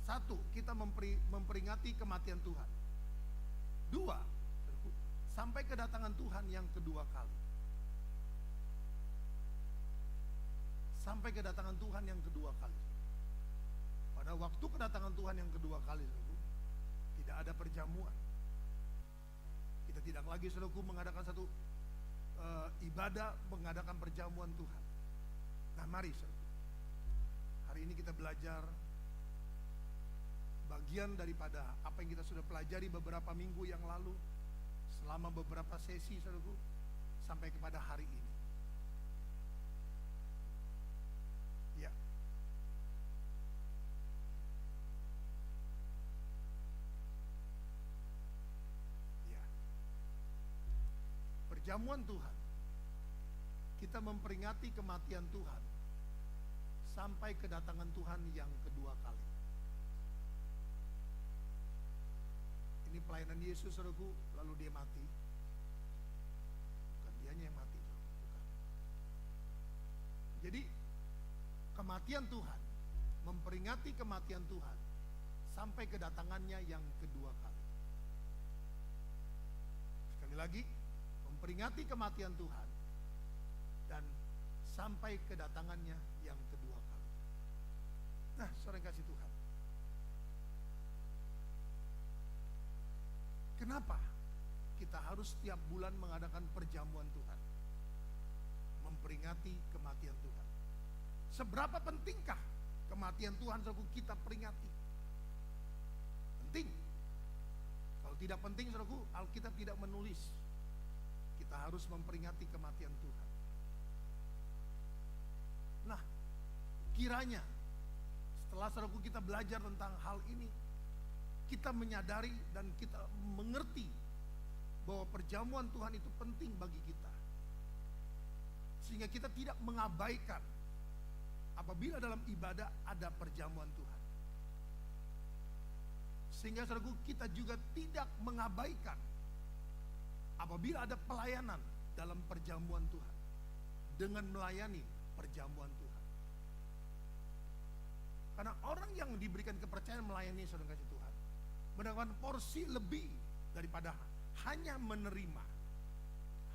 [SPEAKER 4] satu, kita memperingati kematian Tuhan. Dua, saudaraku, sampai kedatangan Tuhan yang kedua kali. Sampai kedatangan Tuhan yang kedua kali. Pada waktu kedatangan Tuhan yang kedua kali, saudaraku, tidak ada perjamuan. Kita tidak lagi saudaraku mengadakan satu ibadah, mengadakan perjamuan Tuhan. Nah, mari saudaraku, hari ini kita belajar bagian daripada apa yang kita sudah pelajari beberapa minggu yang lalu, selama beberapa sesi saudaraku, sampai kepada hari ini. Ya. Ya. perjamuan Tuhan, kita memperingati kematian Tuhan sampai kedatangan Tuhan yang kedua kali. Ini pelayanan Yesus, saudaraku, lalu dia mati. Bukan dianya yang mati, saudaraku, bukan. Jadi kematian Tuhan, memperingati kematian Tuhan sampai kedatangannya yang kedua kali. Sekali lagi, memperingati kematian Tuhan dan sampai kedatangannya yang kedua kali. Nah, saudara yang kasih Tuhan, kenapa kita harus setiap bulan mengadakan perjamuan Tuhan, memperingati kematian Tuhan? Seberapa pentingkah kematian Tuhan saudaraku kita peringati? Penting. Kalau tidak penting, saudaraku, Alkitab tidak menulis kita harus memperingati kematian Tuhan. Nah, kiranya setelah, saudaraku, kita belajar tentang hal ini, kita menyadari dan kita mengerti bahwa perjamuan Tuhan itu penting bagi kita, sehingga kita tidak mengabaikan apabila dalam ibadah ada perjamuan Tuhan. Sehingga, saudaraku, kita juga tidak mengabaikan apabila ada pelayanan dalam perjamuan Tuhan, dengan melayani perjamuan Tuhan. Karena orang yang diberikan kepercayaan melayani, saudara kasih Tuhan, mendapatkan porsi lebih daripada hanya menerima.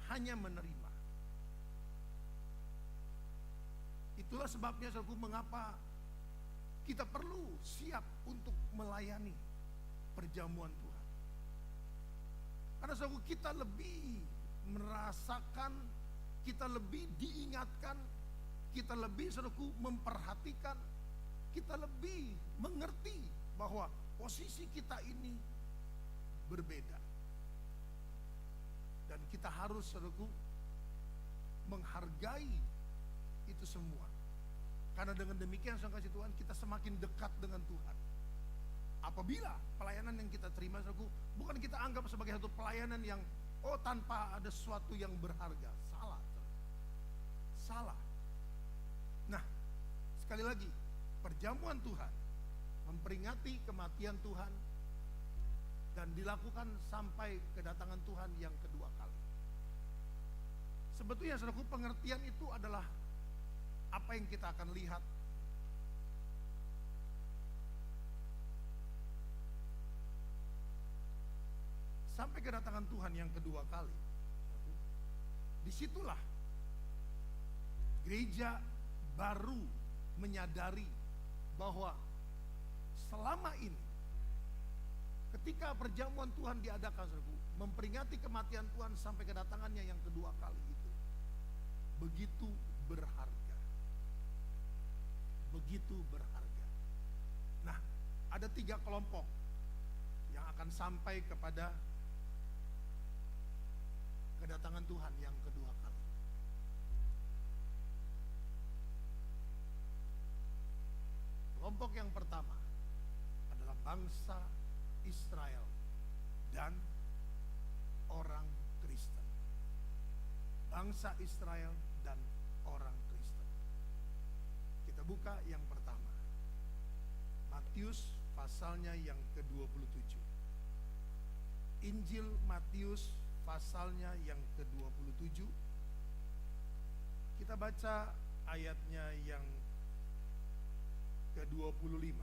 [SPEAKER 4] Hanya menerima. Itulah sebabnya, saudaraku, mengapa kita perlu siap untuk melayani perjamuan Tuhan. Karena, saudaraku, kita lebih merasakan, kita lebih diingatkan, kita lebih, saudaraku, memperhatikan, kita lebih mengerti bahwa posisi kita ini berbeda. Dan kita harus, saudaraku, menghargai itu semua. Karena dengan demikian, saudara kasih Tuhan, kita semakin dekat dengan Tuhan. Apabila pelayanan yang kita terima, saudaraku, bukan kita anggap sebagai satu pelayanan yang tanpa ada sesuatu yang berharga. Salah, saudara. Salah. Nah, sekali lagi, perjamuan Tuhan, memperingati kematian Tuhan, dan dilakukan sampai kedatangan Tuhan yang kedua kali. Sebetulnya, saudaraku, pengertian itu adalah apa yang kita akan lihat sampai kedatangan Tuhan yang kedua kali. Disitulah gereja baru menyadari bahwa selama ini ketika perjamuan Tuhan diadakan, saudaraku, memperingati kematian Tuhan sampai kedatangannya yang kedua kali itu begitu berharga. Begitu berharga. Nah, ada 3 kelompok yang akan sampai kepada kedatangan Tuhan yang kedua kali. Kelompok yang pertama adalah bangsa Israel dan orang Kristen. Bangsa Israel dan orang Kristen. Kita buka yang pertama, Matius pasalnya yang ke-27. Injil Matius pasalnya yang ke-27. Kita baca ayatnya yang ke-25.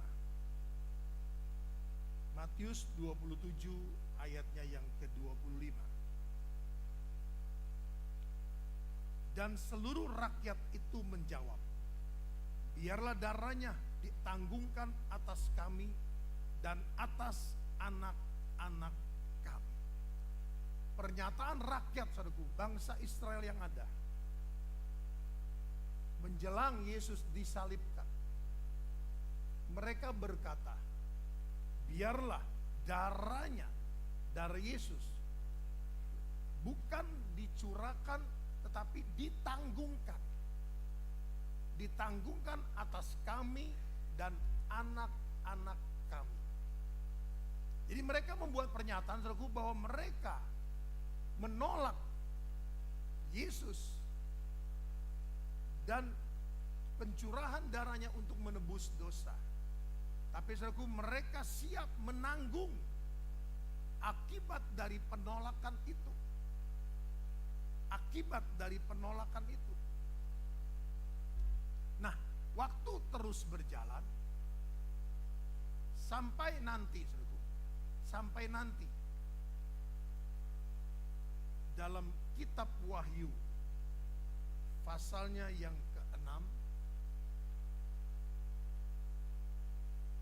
[SPEAKER 4] Matius 27 ayatnya yang ke-25. Dan seluruh rakyat itu menjawab, biarlah darahnya ditanggungkan atas kami dan atas anak-anak kami. Pernyataan rakyat, saudaraku, bangsa Israel yang ada menjelang Yesus disalibkan. Mereka berkata, biarlah darahnya, darah Yesus, bukan dicurahkan tetapi ditanggungkan. Ditanggungkan atas kami dan anak-anak kami. Jadi mereka membuat pernyataan, saudaraku, bahwa mereka menolak dan pencurahan darahnya untuk menebus dosa. Tapi saudaraku, mereka siap menanggung akibat dari penolakan itu. Akibat dari penolakan itu. Nah, waktu terus berjalan sampai nanti, saudaraku, sampai nanti dalam kitab Wahyu pasalnya yang ke-6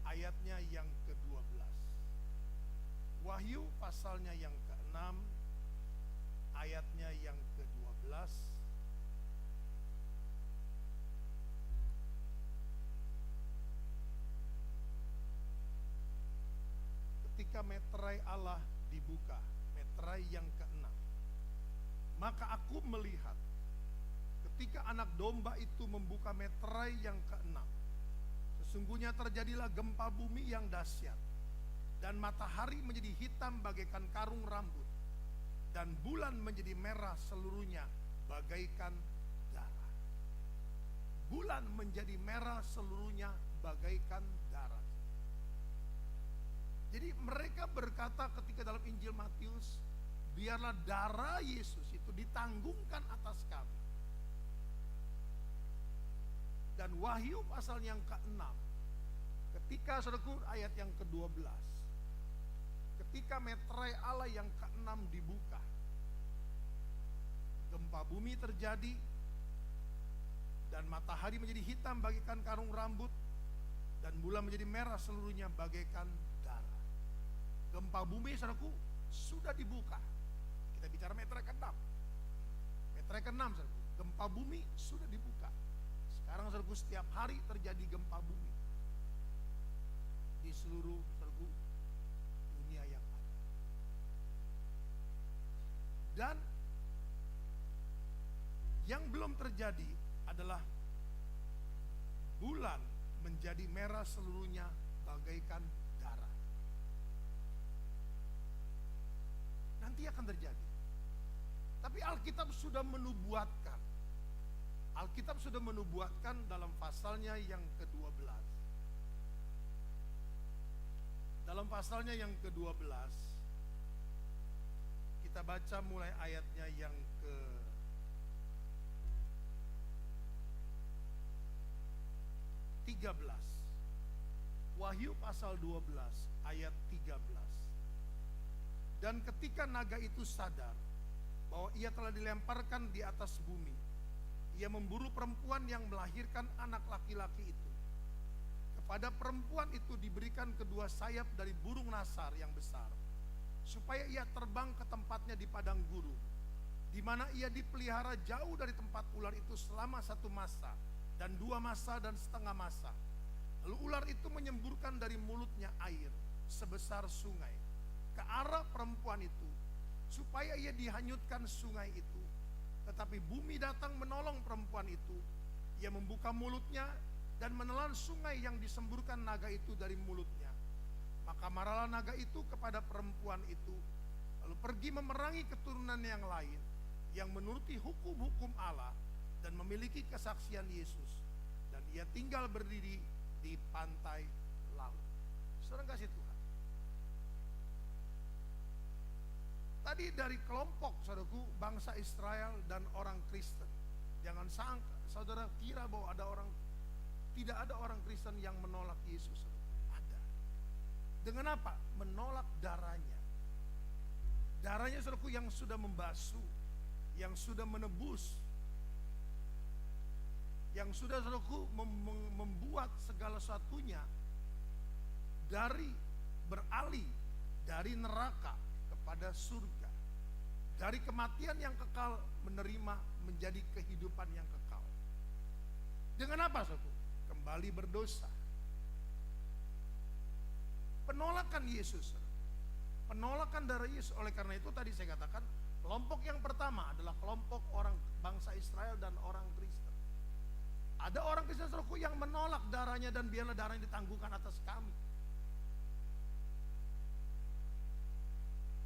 [SPEAKER 4] ayatnya yang ke-12. Wahyu pasalnya yang ke-6 ayatnya yang ke-12. Ketika meterai Allah dibuka, meterai yang ke-6, maka aku melihat ketika anak domba itu membuka meterai yang ke-6, sesungguhnya terjadilah gempa bumi yang dahsyat, dan matahari menjadi hitam bagaikan karung rambut, dan bulan menjadi merah seluruhnya bagaikan darah. Bulan menjadi merah seluruhnya bagaikan darah. Jadi mereka berkata ketika dalam Injil Matius, biarlah darah Yesus itu ditanggungkan atas kami. Dan Wahyu pasal yang ke-6, ketika saudaraku ayat yang ke-12, ketika meterai Allah yang ke-6 dibuka, gempa bumi terjadi, dan matahari menjadi hitam bagaikan karung rambut, dan bulan menjadi merah seluruhnya bagaikan darah. Gempa bumi saudaraku sudah dibuka. Kita bicara meterai ke-6. Meterai ke-6 saudaraku, gempa bumi sudah dibuka. Sekarang saudaraku setiap hari terjadi gempa bumi di seluruh saudaraku dunia yang ada. Dan yang belum terjadi adalah bulan menjadi merah seluruhnya bagaikan darah. Nanti akan terjadi. Tapi Alkitab sudah menubuatkan. Alkitab sudah menubuatkan dalam pasalnya yang ke-12. Dalam pasalnya yang ke-12, kita baca mulai ayatnya yang ke-13. Wahyu pasal 12 ayat 13. Dan ketika naga itu sadar bahwa ia telah dilemparkan di atas bumi, ia memburu perempuan yang melahirkan anak laki-laki itu. Kepada perempuan itu diberikan kedua sayap dari burung nasar yang besar, supaya ia terbang ke tempatnya di padang gurun, di mana ia dipelihara jauh dari tempat ular itu selama 1 masa, dan 2 masa dan setengah masa. Lalu ular itu menyemburkan dari mulutnya air sebesar sungai ke arah perempuan itu, supaya ia dihanyutkan sungai itu. Tetapi bumi datang menolong perempuan itu. Ia membuka mulutnya dan menelan sungai yang disemburkan naga itu dari mulutnya. Maka marahlah naga itu kepada perempuan itu, lalu pergi memerangi keturunan yang lain yang menuruti hukum-hukum Allah dan memiliki kesaksian Yesus. Dan ia tinggal berdiri di pantai laut. Saudara kasih Tuhan. Tadi dari kelompok saudaraku bangsa Israel dan orang Kristen. Jangan sangka saudara kira bahwa tidak ada orang Kristen yang menolak Yesus. Ada. Dengan apa? Menolak darahnya. Darahnya saudaraku yang sudah membasuh, yang sudah menebus, yang sudah saudaraku membuat segala sesuatunya dari beralih dari neraka kepada surga, dari kematian yang kekal menerima menjadi kehidupan yang kekal. Dengan apa saudaraku? Kembali berdosa. Penolakan Yesus, penolakan darah Yesus. Oleh karena itu tadi saya katakan kelompok yang pertama adalah kelompok orang bangsa Israel dan orang Kristen. Ada orang Kristen saudaraku yang menolak darahnya dan biarlah darahnya ditanggungkan atas kami.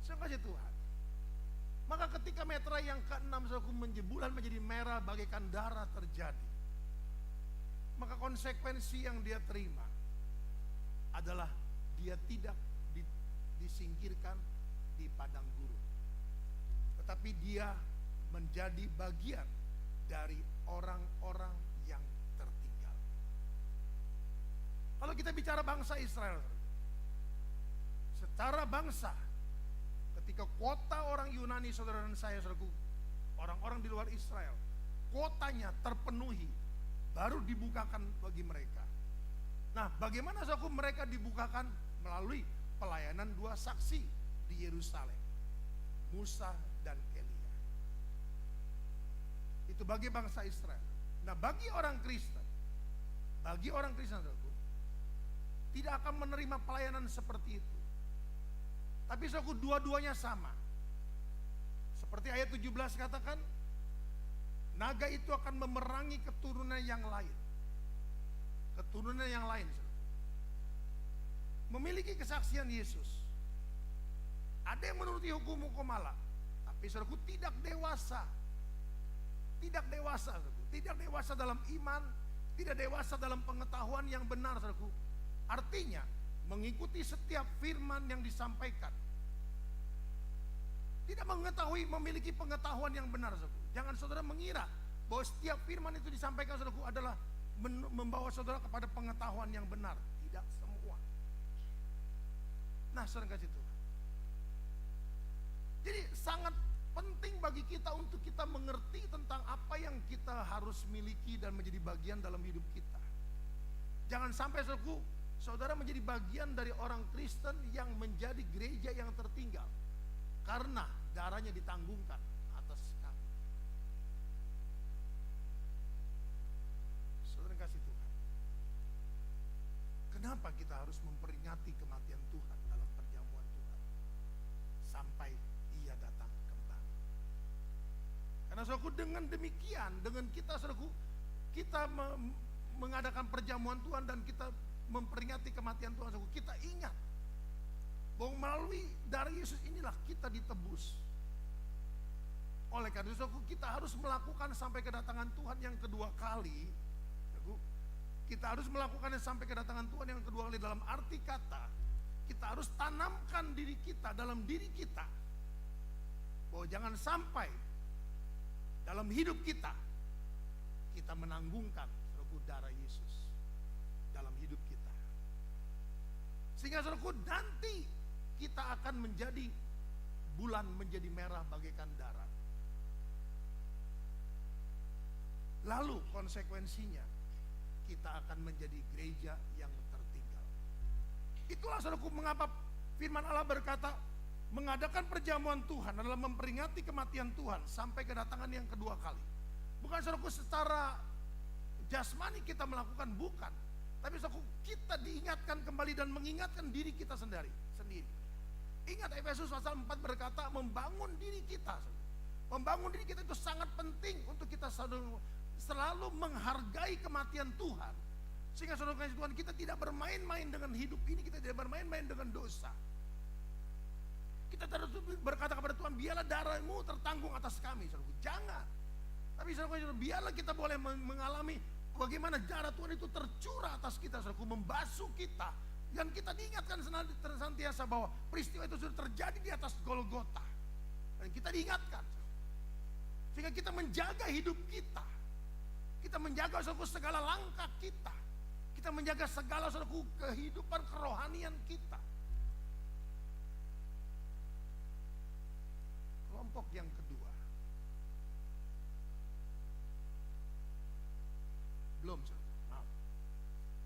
[SPEAKER 4] Saya kasih Tuhan. Maka ketika meterai yang ke-6 saudaraku bulan menjadi merah bagaikan darah terjadi. maka konsekuensi yang dia terima adalah dia tidak disingkirkan di padang gurun, tetapi dia menjadi bagian dari orang-orang yang tertinggal. Kalau kita bicara bangsa Israel, secara bangsa, ketika kuota orang Yunani, saudara dan saya, saudaraku, orang-orang di luar Israel, kuotanya terpenuhi, baru dibukakan bagi mereka. Nah, bagaimana saudaraku mereka dibukakan? Melalui pelayanan dua saksi di Yerusalem, Musa dan Elia. Itu bagi bangsa Israel. Nah, bagi orang Kristen, saudaraku, tidak akan menerima pelayanan seperti itu. Tapi saudaraku, dua-duanya sama. Seperti ayat 17 katakan, naga itu akan memerangi keturunan yang lain. Keturunan yang lain, saudaraku, memiliki kesaksian Yesus. Ada yang menuruti hukum-hukum Allah, tapi saudaraku tidak dewasa. Tidak dewasa, saudaraku. Tidak dewasa dalam iman, tidak dewasa dalam pengetahuan yang benar, saudaraku. Artinya mengikuti setiap firman yang disampaikan. Tidak mengetahui, memiliki pengetahuan yang benar, saudaraku. Jangan saudara mengira bahwa setiap firman itu disampaikan, saudaraku, adalah membawa saudara kepada pengetahuan yang benar. Tidak semua. Nah, saudara kasih Tuhan. Jadi sangat penting bagi kita untuk kita mengerti tentang apa yang kita harus miliki dan menjadi bagian dalam hidup kita. Jangan sampai saudara menjadi bagian dari orang Kristen yang menjadi gereja yang tertinggal karena darahnya ditanggungkan atas kami. Saudara kasih Tuhan. Kenapa kita harus memperingati kematian Tuhan dalam perjamuan Tuhan sampai Ia datang kembali? Karena saudaraku, dengan demikian, dengan kita saudaraku, kita mengadakan perjamuan Tuhan dan kita memperingati kematian Tuhan, saudaraku, kita ingat bahwa melalui darah Yesus inilah kita ditebus. Oleh karena itu, saudaraku, kita harus melakukan sampai kedatangan Tuhan yang kedua kali. Saudaraku, kita harus melakukannya sampai kedatangan Tuhan yang kedua kali. Dalam arti kata, kita harus tanamkan diri kita dalam diri kita bahwa jangan sampai dalam hidup kita menanggungkan saudaraku darah Yesus dalam hidup kita, sehingga saudaraku nanti kita akan menjadi bulan menjadi merah bagaikan darah. Lalu konsekuensinya kita akan menjadi gereja yang tertinggal. Itulah saudaraku mengapa firman Allah berkata mengadakan perjamuan Tuhan adalah memperingati kematian Tuhan sampai kedatangan yang kedua kali. Bukan saudaraku secara jasmani kita melakukan, bukan. Tapi saudaraku, kita diingatkan kembali dan mengingatkan diri kita sendiri. Ingat Efesus pasal 4 berkata membangun diri kita. Membangun diri kita itu sangat penting untuk kita selalu menghargai kematian Tuhan. Sehingga saudara kasih Tuhan, kita tidak bermain-main dengan hidup ini, kita tidak bermain-main dengan dosa. Kita terus berkata kepada Tuhan, biarlah darah-Mu tertanggung atas kami, saudara. Jangan. Tapi saudara, biarlah kita boleh mengalami bagaimana darah Tuhan itu tercurah atas kita, saudara, membasuh kita. Dan kita diingatkan senantiasa bahwa peristiwa itu sudah terjadi di atas Golgota. Dan kita diingatkan, sehingga kita menjaga hidup kita. Kita menjaga saudara segala langkah kita. Kita menjaga segala saudara kehidupan kerohanian kita. Kelompok yang kedua. Belum, saudara. Maaf.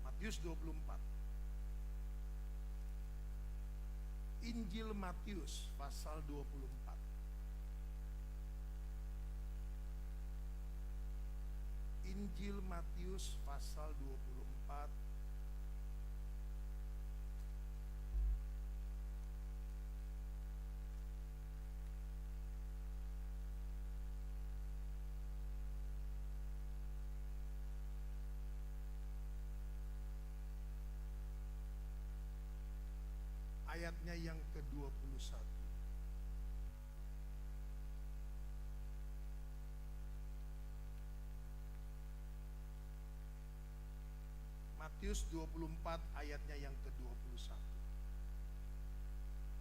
[SPEAKER 4] Matius 24. Injil Matius pasal 24. Injil Matius pasal 24. Ayatnya yang ke-21. Matius 24 ayatnya yang ke-21.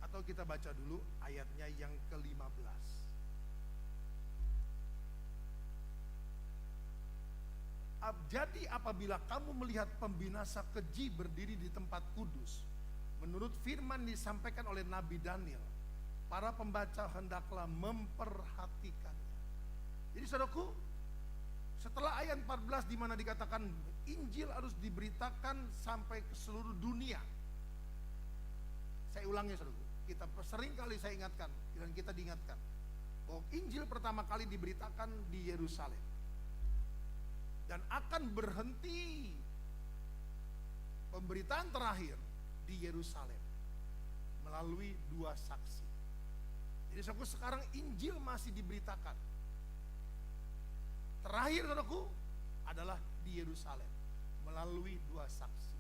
[SPEAKER 4] Atau kita baca dulu ayatnya yang ke-15. Jadi apabila kamu melihat pembinasa keji berdiri di tempat kudus, menurut firman disampaikan oleh Nabi Daniel, para pembaca hendaklah memperhatikannya. Jadi saudaraku, setelah ayat 14 di mana dikatakan Injil harus diberitakan sampai ke seluruh dunia. Saya ulangi saudaraku, kita sering kali saya ingatkan dan kita diingatkan bahwa Injil pertama kali diberitakan di Yerusalem dan akan berhenti pemberitaan terakhir di Yerusalem melalui 2 saksi. Jadi saudaraku, sekarang Injil masih diberitakan. Terakhir saudaraku adalah di Yerusalem melalui 2 saksi.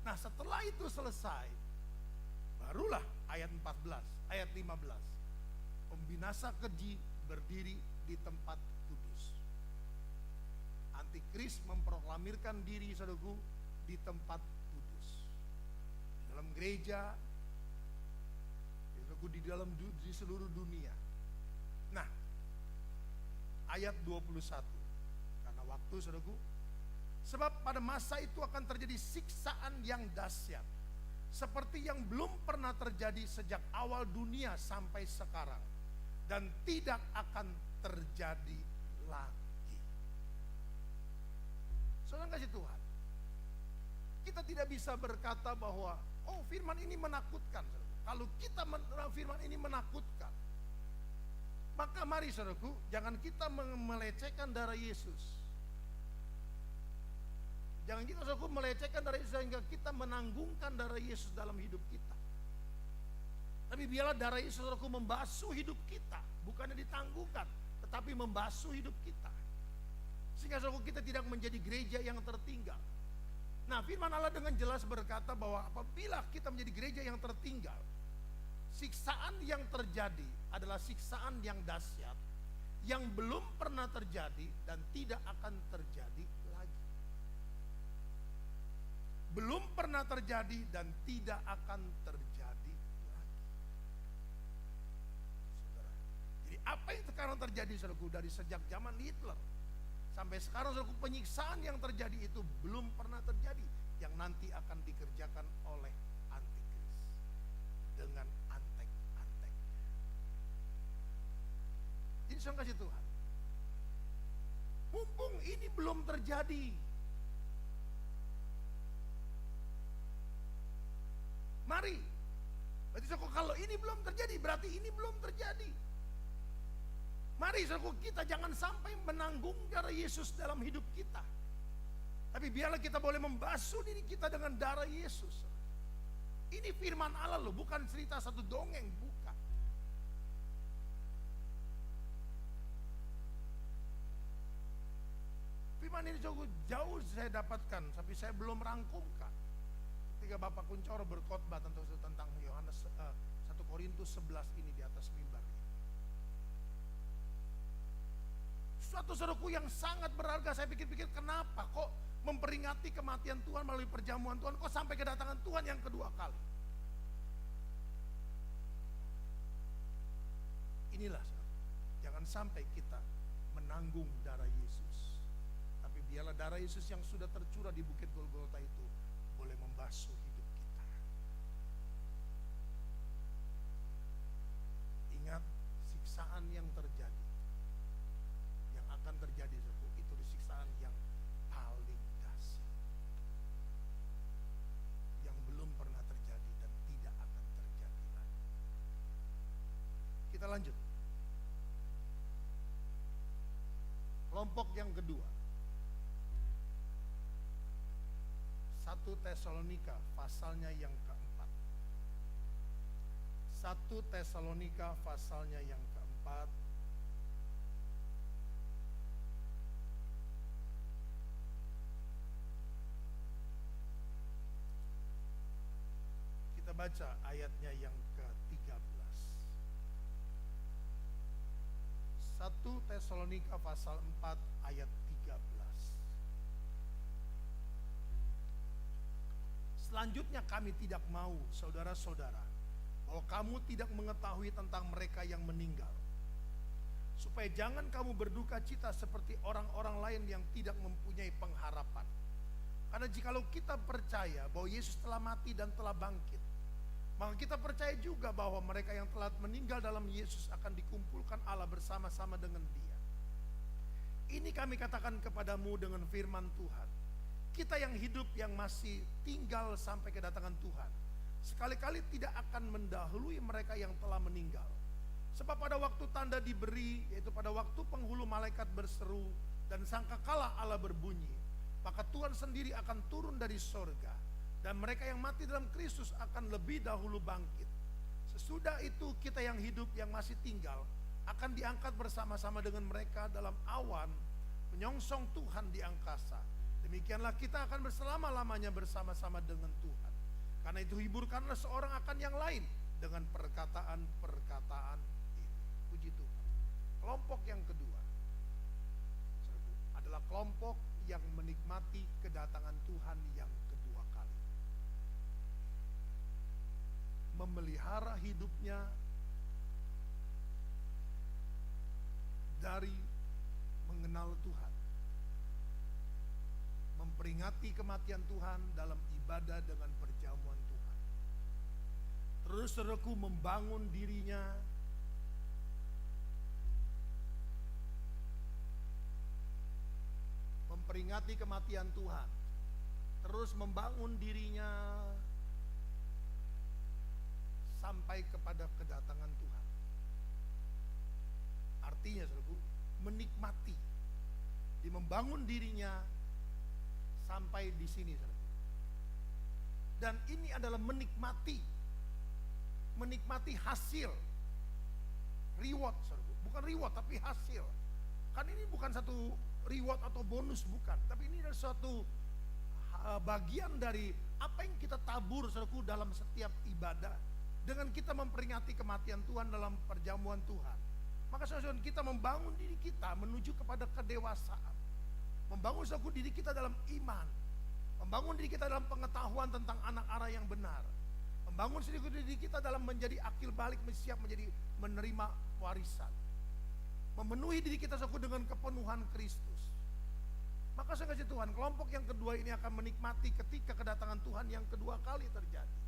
[SPEAKER 4] Nah, setelah itu selesai, barulah ayat 14, ayat 15. Pembinasa keji berdiri di tempat kudus. Antikris memproklamirkan diri saudaraku di tempat kudus. Di dalam gereja, saudaraku, di seluruh dunia. Nah, ayat 21. Karena waktu saudaraku, sebab pada masa itu akan terjadi siksaan yang dahsyat seperti yang belum pernah terjadi sejak awal dunia sampai sekarang, dan tidak akan terjadi lagi. Saudara kasih Tuhan, kita tidak bisa berkata bahwa oh firman ini menakutkan. Kalau kita firman ini menakutkan, maka mari saudaraku, jangan kita melecehkan darah Yesus. Jangan kita saudaraku melecehkan darah Yesus sehingga kita menanggungkan darah Yesus dalam hidup kita. Tapi biarlah darah Yesus saudaraku membasuh hidup kita, bukannya ditanggungkan, tetapi membasuh hidup kita. Sehingga saudaraku kita tidak menjadi gereja yang tertinggal. Nah, firman Allah dengan jelas berkata bahwa apabila kita menjadi gereja yang tertinggal, siksaan yang terjadi adalah siksaan yang dahsyat, yang belum pernah terjadi dan tidak akan terjadi lagi. Belum pernah terjadi dan tidak akan terjadi lagi. Saudara, jadi apa yang sekarang terjadi saudaraku dari sejak zaman Hitler sampai sekarang saudaraku, penyiksaan yang terjadi itu belum pernah terjadi, yang nanti akan dikerjakan oleh Antikris dengan antek-antek. Jadi saya kasih Tuhan, mumpung ini belum terjadi, mari. Berarti saudaraku, kalau ini belum terjadi, berarti ini belum terjadi. Mari saudaraku, kita jangan sampai menanggung darah Yesus dalam hidup kita. Tapi biarlah kita boleh membasuh diri kita dengan darah Yesus. Ini firman Allah loh, bukan cerita satu dongeng, bukan. Firman ini jauh saya dapatkan, tapi saya belum rangkumkan. Ketika Bapak Kuncoro berkhotbah tentang Yohanes 1 Korintus 11 ini di atas mimbar. Suatu saudaraku yang sangat berharga. Saya pikir-pikir, kenapa kok memperingati kematian Tuhan melalui perjamuan Tuhan, kok sampai kedatangan Tuhan yang kedua kali. Inilah saudara, jangan sampai kita menanggung darah Yesus, tapi biarlah darah Yesus yang sudah tercurah di bukit Golgota itu boleh membasuh hidup kita. Ingat, siksaan yang terjadi, yang akan terjadi itu siksaan yang paling dahsyat, yang belum pernah terjadi dan tidak akan terjadi lagi. Kita lanjut. Kelompok yang kedua, 1 Tesalonika pasalnya yang keempat. 1 Tesalonika pasalnya yang keempat. Kita baca ayatnya yang ke-13. 1 Tesalonika pasal 4 ayat 13. Selanjutnya kami tidak mau, saudara-saudara, bahwa kamu tidak mengetahui tentang mereka yang meninggal, supaya jangan kamu berduka cita seperti orang-orang lain yang tidak mempunyai pengharapan. Karena jikalau kita percaya bahwa Yesus telah mati dan telah bangkit, maka kita percaya juga bahwa mereka yang telah meninggal dalam Yesus akan dikumpulkan Allah bersama-sama dengan Dia. Ini kami katakan kepadamu dengan firman Tuhan. Kita yang hidup, yang masih tinggal sampai kedatangan Tuhan, sekali-kali tidak akan mendahului mereka yang telah meninggal. Sebab pada waktu tanda diberi, yaitu pada waktu penghulu malaikat berseru dan sangkakala Allah berbunyi, maka Tuhan sendiri akan turun dari sorga, dan mereka yang mati dalam Kristus akan lebih dahulu bangkit. Sesudah itu kita yang hidup, yang masih tinggal, akan diangkat bersama-sama dengan mereka dalam awan menyongsong Tuhan di angkasa. Demikianlah kita akan berselama-lamanya bersama-sama dengan Tuhan. Karena itu hiburkanlah seorang akan yang lain dengan perkataan-perkataan ini. Puji Tuhan. Kelompok yang kedua adalah kelompok yang menikmati kedatangan Tuhan yang kedua kali. Memelihara hidupnya dari mengenal Tuhan, memperingati kematian Tuhan dalam ibadah dengan perjamuan Tuhan. Terus saudaraku membangun dirinya memperingati kematian Tuhan, terus membangun dirinya sampai kepada kedatangan Tuhan. Artinya saudaraku, menikmati, di membangun dirinya sampai di sini saudaraku. Dan ini adalah menikmati hasil, reward saudaraku. Bukan reward tapi hasil. Kan ini bukan satu reward atau bonus, bukan, tapi ini adalah suatu bagian dari apa yang kita tabur saudaraku dalam setiap ibadah, dengan kita memperingati kematian Tuhan dalam perjamuan Tuhan. Maka saudara, kita membangun diri kita menuju kepada kedewasaan, membangun saudaraku diri kita dalam iman, membangun diri kita dalam pengetahuan tentang anak Allah yang benar, membangun diri kita dalam menjadi akil balik, siap menjadi menerima warisan, memenuhi diri kita saudaraku dengan kepenuhan Kristus. Maka saya kasih Tuhan, kelompok yang kedua ini akan menikmati ketika kedatangan Tuhan yang kedua kali terjadi.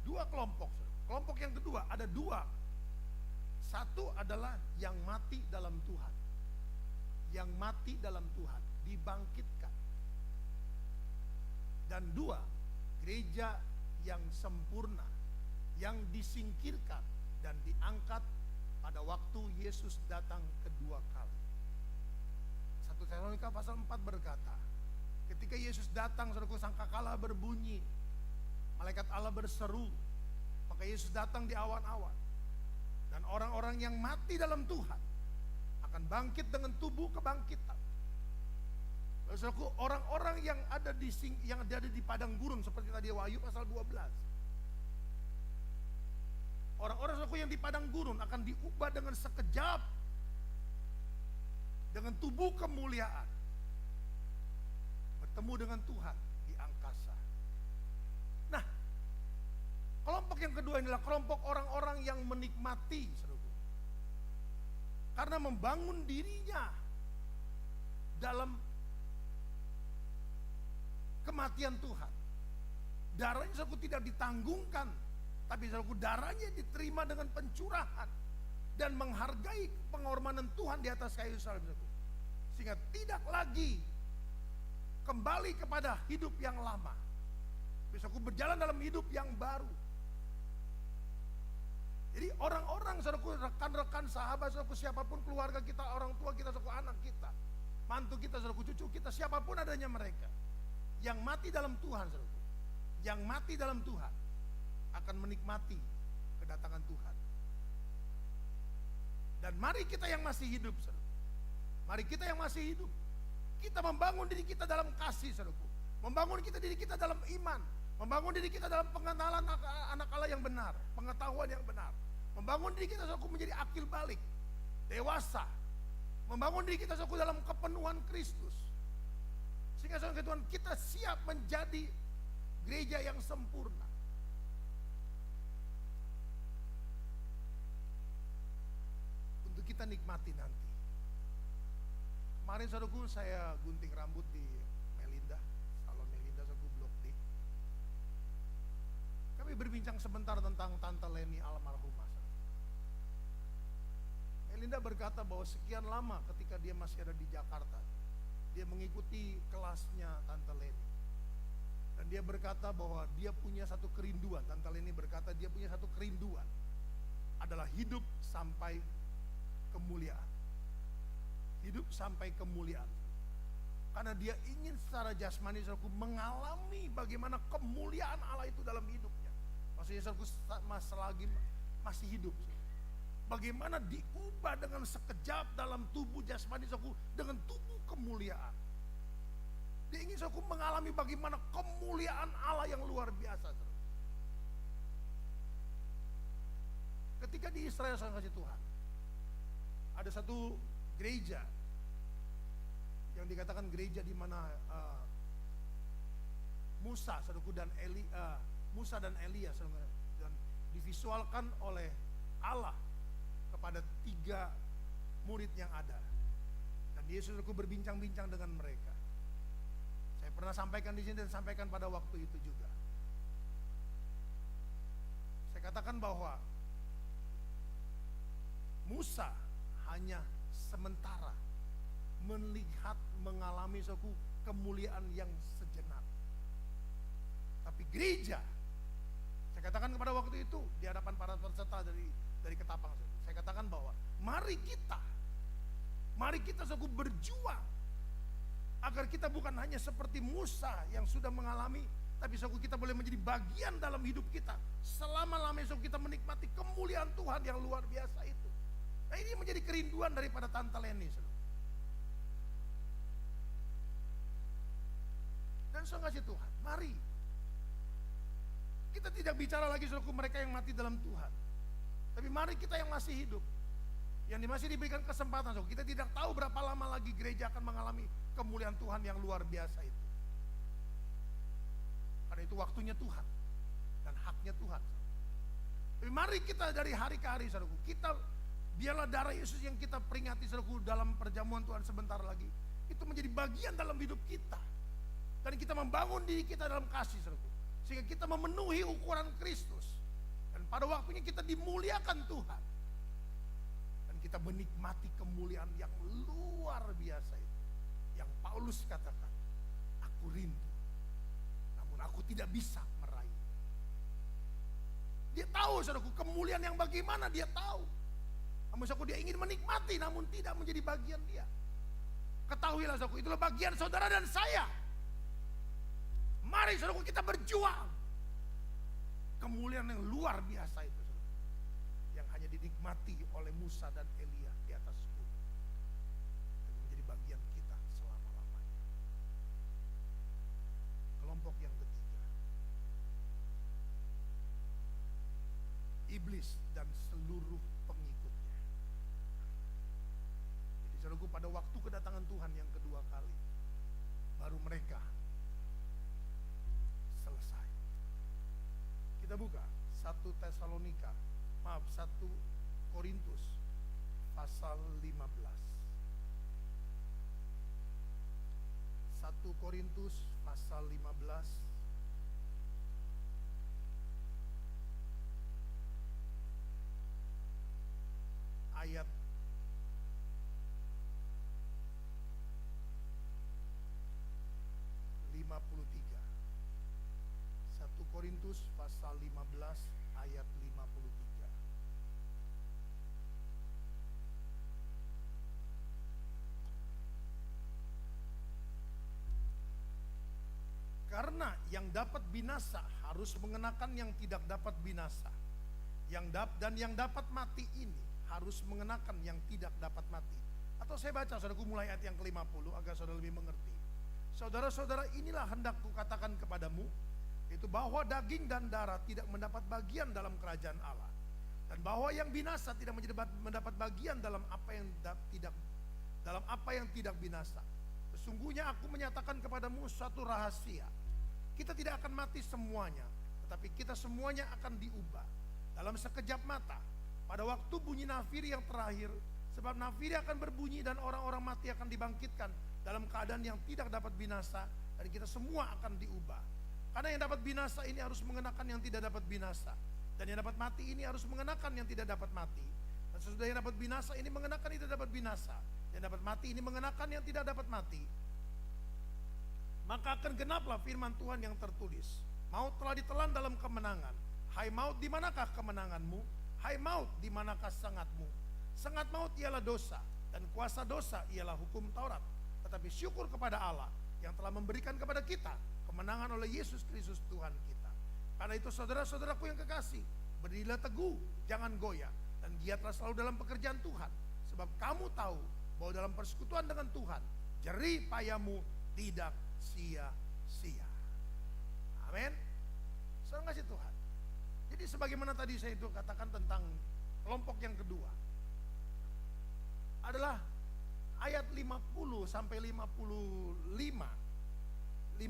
[SPEAKER 4] Dua kelompok. Kelompok yang kedua ada dua. Satu adalah yang mati dalam Tuhan. Yang mati dalam Tuhan dibangkitkan. Dan dua, gereja yang sempurna, yang disingkirkan dan diangkat pada waktu Yesus datang kedua kali. 1 Tesalonika pasal 4 berkata, ketika Yesus datang, saudaraku, sangkakala berbunyi, malaikat Allah berseru, maka Yesus datang di awan-awan, dan orang-orang yang mati dalam Tuhan akan bangkit dengan tubuh kebangkitan. Lalu saudaraku, orang-orang yang ada di padang gurun seperti tadi Wahyu pasal 12, orang-orang saudaraku yang di padang gurun akan diubah dengan sekejap dengan tubuh kemuliaan, bertemu dengan Tuhan di angkasa. Nah, kelompok yang kedua adalah kelompok orang-orang yang menikmati, saudaraku, karena membangun dirinya dalam kematian Tuhan. Darahnya, saudaraku, tidak ditanggungkan, tapi saudaraku, darahnya diterima dengan pencurahan dan menghargai pengorbanan Tuhan di atas kayu salib, saudaraku, sehingga tidak lagi kembali kepada hidup yang lama. Saudaraku, berjalan dalam hidup yang baru. Jadi orang-orang, saudaraku, rekan-rekan, sahabat, saudaraku, siapapun, keluarga kita, orang tua kita, saudaraku, anak kita, mantu kita, saudaraku, cucu kita, siapapun adanya mereka, yang mati dalam Tuhan, saudaraku, yang mati dalam Tuhan akan menikmati kedatangan Tuhan. Dan mari kita yang masih hidup, saudaraku, mari kita yang masih hidup, kita membangun diri kita dalam kasih, saudaraku, membangun diri kita dalam iman, membangun diri kita dalam pengenalan anak Allah yang benar, pengetahuan yang benar, membangun diri kita, saudaraku, menjadi akil balik, dewasa, membangun diri kita saudaraku dalam kepenuhan Kristus. Sehingga saudara Tuhan kita siap menjadi gereja yang sempurna. Untuk kita nikmati nanti. Kemarin saudaraku saya gunting rambut di Melinda, salon Melinda saudaraku Blok D. Kami berbincang sebentar tentang Tante Leni almarhumah. Melinda berkata bahwa sekian lama ketika dia masih ada di Jakarta, dia mengikuti kelasnya Tante Leni. Dan dia berkata bahwa dia punya satu kerinduan. Tante Leni berkata dia punya satu kerinduan, adalah hidup sampai kemuliaan. Hidup sampai kemuliaan. Karena dia ingin secara jasmani saudaraku mengalami bagaimana kemuliaan Allah itu dalam hidupnya. Maksudnya saudaraku selagi masih hidup. Bagaimana diubah dengan sekejap dalam tubuh jasmani saudaraku dengan tubuh kemuliaan. Dia ingin saudaraku mengalami bagaimana kemuliaan Allah yang luar biasa. Saudara. Ketika di Israel saya kasih Tuhan, ada satu gereja yang dikatakan gereja di mana Musa saudaraku dan Musa dan Elia saudara, dan divisualkan oleh Allah kepada 3 murid yang ada. Dan dia saudaraku berbincang-bincang dengan mereka. Saya pernah sampaikan di sini dan sampaikan pada waktu itu juga. Saya katakan bahwa Musa hanya sementara melihat, mengalami saudaraku kemuliaan yang sejenak. Tapi gereja, saya katakan kepada waktu itu di hadapan para peserta dari Ketapang, saya katakan bahwa mari kita saudaraku berjuang agar kita bukan hanya seperti Musa yang sudah mengalami, tapi saudaraku kita boleh menjadi bagian dalam hidup kita selama-lamanya saudaraku kita menikmati kemuliaan Tuhan yang luar biasa itu. Nah, ini menjadi kerinduan daripada Tante Leni saudara. Dan saudara kasih Tuhan, mari kita tidak bicara lagi saudaraku mereka yang mati dalam Tuhan, tapi mari kita yang masih hidup, yang masih diberikan kesempatan saudara. Kita tidak tahu berapa lama lagi gereja akan mengalami kemuliaan Tuhan yang luar biasa itu. Karena itu waktunya Tuhan dan haknya Tuhan. Tapi mari kita dari hari ke hari saudaraku, kita biarlah darah Yesus yang kita peringati saudaraku dalam perjamuan Tuhan sebentar lagi, itu menjadi bagian dalam hidup kita. Dan kita membangun diri kita dalam kasih saudaraku, sehingga kita memenuhi ukuran Kristus. Dan pada waktunya kita dimuliakan Tuhan. Dan kita menikmati kemuliaan yang luar biasa itu. Yang Paulus katakan, aku rindu, namun aku tidak bisa meraih. Dia tahu saudaraku kemuliaan yang bagaimana, dia tahu. Namun saudaraku dia ingin menikmati namun tidak menjadi bagian dia. Ketahuilah saudaraku, itulah bagian saudara dan saya. Mari saudaraku kita berjuang. Kemuliaan yang luar biasa itu saudara, yang hanya dinikmati oleh Musa dan Elia di atas gunung, dan menjadi bagian kita selama-lamanya. Kelompok yang ketiga, iblis dan seluruh pengikutnya. Jadi saudaraku pada waktu kedatangan Tuhan yang kedua kali, baru mereka selesai. Kita buka 1 Korintus pasal 15. 1 Korintus pasal 15 ayat 53. 1 Korintus pasal 15 ayat 53. Karena yang dapat binasa harus mengenakan yang tidak dapat binasa. Yang dapat mati ini harus mengenakan yang tidak dapat mati. Atau saya baca saudaraku mulai ayat yang ke-50 agar saudara lebih mengerti. Saudara-saudara, inilah hendak kukatakan kepadamu, itu bahwa daging dan darah tidak mendapat bagian dalam kerajaan Allah, Dan bahwa yang binasa tidak mendapat bagian dalam apa yang tidak binasa. Sesungguhnya aku menyatakan kepadamu suatu rahasia. Kita tidak akan mati semuanya, tetapi kita semuanya akan diubah dalam sekejap mata, pada waktu bunyi nafiri yang terakhir. Sebab nafiri akan berbunyi dan orang-orang mati akan dibangkitkan dalam keadaan yang tidak dapat binasa, dan kita semua akan diubah. Karena yang dapat binasa ini harus mengenakan yang tidak dapat binasa, dan yang dapat mati ini harus mengenakan yang tidak dapat mati. Dan sesudah yang dapat binasa ini mengenakan yang tidak dapat binasa, yang dapat mati ini mengenakan yang tidak dapat mati. Maka akan genaplah firman Tuhan yang tertulis, maut telah ditelan dalam kemenangan. Hai maut, di manakah kemenanganmu? Hai maut, di manakah sengatmu? Sengat maut ialah dosa, dan kuasa dosa ialah hukum Taurat. Tetapi syukur kepada Allah yang telah memberikan kepada kita kemenangan oleh Yesus Kristus Tuhan kita. Karena itu saudara-saudaraku yang kekasih, berdirilah teguh, jangan goyah, dan giatlah selalu dalam pekerjaan Tuhan. Sebab kamu tahu bahwa dalam persekutuan dengan Tuhan, jerih payahmu tidak sia-sia. Amin. Saudara kasih Tuhan. Jadi sebagaimana tadi saya itu katakan tentang kelompok yang kedua, adalah ayat 50 sampai 55, 54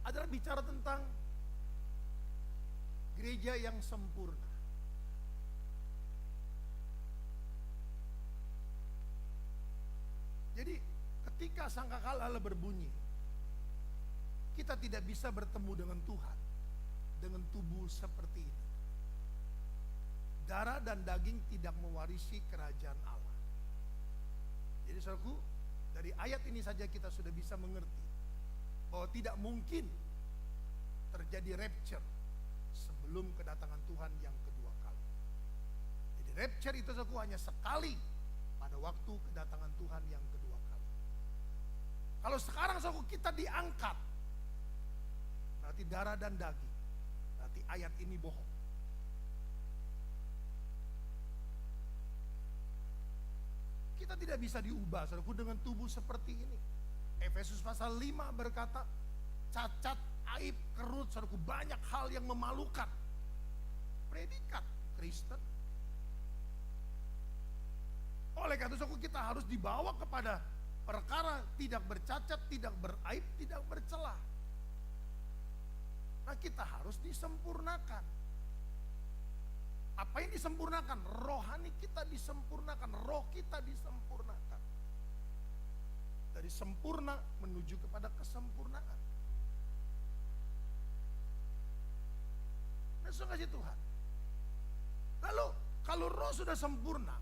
[SPEAKER 4] adalah bicara tentang gereja yang sempurna. Jadi ketika sangkakala berbunyi, kita tidak bisa bertemu dengan Tuhan dengan tubuh seperti ini. Darah dan daging tidak mewarisi kerajaan Allah. Jadi saudaraku, dari ayat ini saja kita sudah bisa mengerti bahwa tidak mungkin terjadi rapture sebelum kedatangan Tuhan yang kedua kali. Jadi rapture itu saudaraku hanya sekali pada waktu kedatangan Tuhan yang kedua kali. Kalau sekarang saudaraku kita diangkat, berarti darah dan daging, berarti ayat ini bohong. Kita tidak bisa diubah saudaraku dengan tubuh seperti ini. Efesus pasal 5 berkata, cacat, aib, kerut, saudaraku, banyak hal yang memalukan. Predikat Kristen. Oleh karena itu saudaraku, kita harus dibawa kepada perkara tidak bercacat, tidak beraib, tidak bercelah. Nah, kita harus disempurnakan. Apa yang disempurnakan? Rohani kita disempurnakan, roh kita disempurnakan. Dari sempurna menuju kepada kesempurnaan. Nah, saudara kasih Tuhan. Lalu kalau roh sudah sempurna,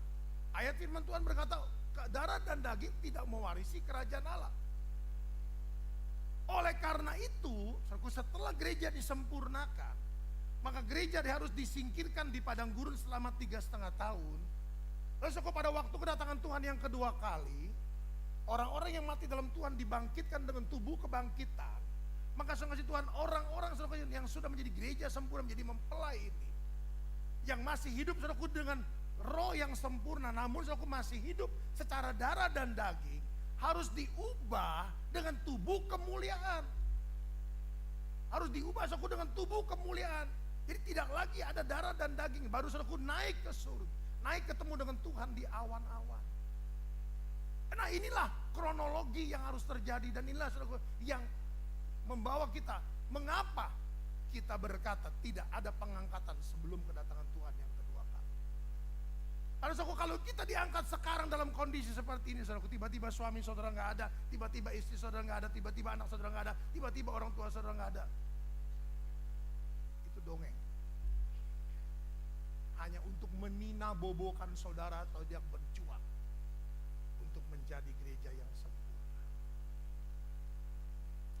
[SPEAKER 4] ayat firman Tuhan berkata, darah dan daging tidak mewarisi kerajaan Allah. Oleh karena itu, setelah gereja disempurnakan, maka gereja harus disingkirkan di padang gurun selama 3,5 tahun. Lalu pada waktu kedatangan Tuhan yang kedua kali, orang-orang yang mati dalam Tuhan dibangkitkan dengan tubuh kebangkitan. Maka kasih Tuhan, orang-orang yang sudah menjadi gereja sempurna, menjadi mempelai ini, yang masih hidup saudaraku dengan roh yang sempurna, namun saudaraku masih hidup secara darah dan daging, harus diubah dengan tubuh kemuliaan. Harus diubah saudaraku dengan tubuh kemuliaan. Jadi tidak lagi ada darah dan daging, baru saudaraku naik ke surga, naik ketemu dengan Tuhan di awan-awan. Nah, inilah kronologi yang harus terjadi, dan inilah saudaraku yang membawa kita, mengapa kita berkata tidak ada pengangkatan sebelum kedatangan Tuhan yang kedua kali. Karena saudaraku, kalau kita diangkat sekarang dalam kondisi seperti ini, saudaraku, tiba-tiba suami saudara nggak ada, tiba-tiba istri saudara nggak ada, tiba-tiba anak saudara nggak ada, tiba-tiba orang tua saudara nggak ada, itu dongeng. Hanya untuk menina bobokan saudara atau dia berjuang untuk menjadi gereja yang sempurna.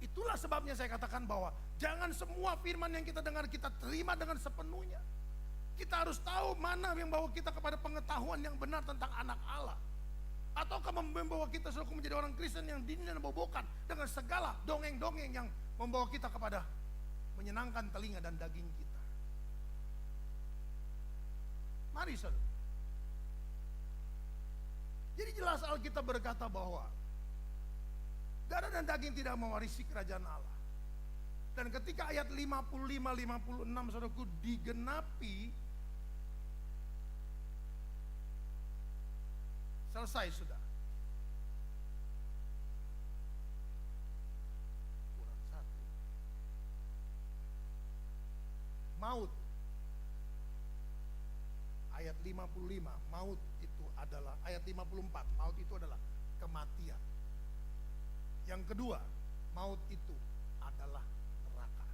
[SPEAKER 4] Itulah sebabnya saya katakan bahwa jangan semua firman yang kita dengar kita terima dengan sepenuhnya. Kita harus tahu mana yang membawa kita kepada pengetahuan yang benar tentang anak Allah, ataukah membawa kita selalu menjadi orang Kristen yang dini dan bobokan dengan segala dongeng-dongeng yang membawa kita kepada menyenangkan telinga dan daging kita. Mari saudara. Jadi jelas Alkitab berkata bahwa darah dan daging tidak mewarisi kerajaan Allah. Dan Dan ketika ayat 55-56 saudaraku digenapi, selesai sudah. Kurang satu. Maut. Ayat 55, maut itu adalah, ayat 54, maut itu adalah kematian. Yang kedua, maut itu adalah neraka.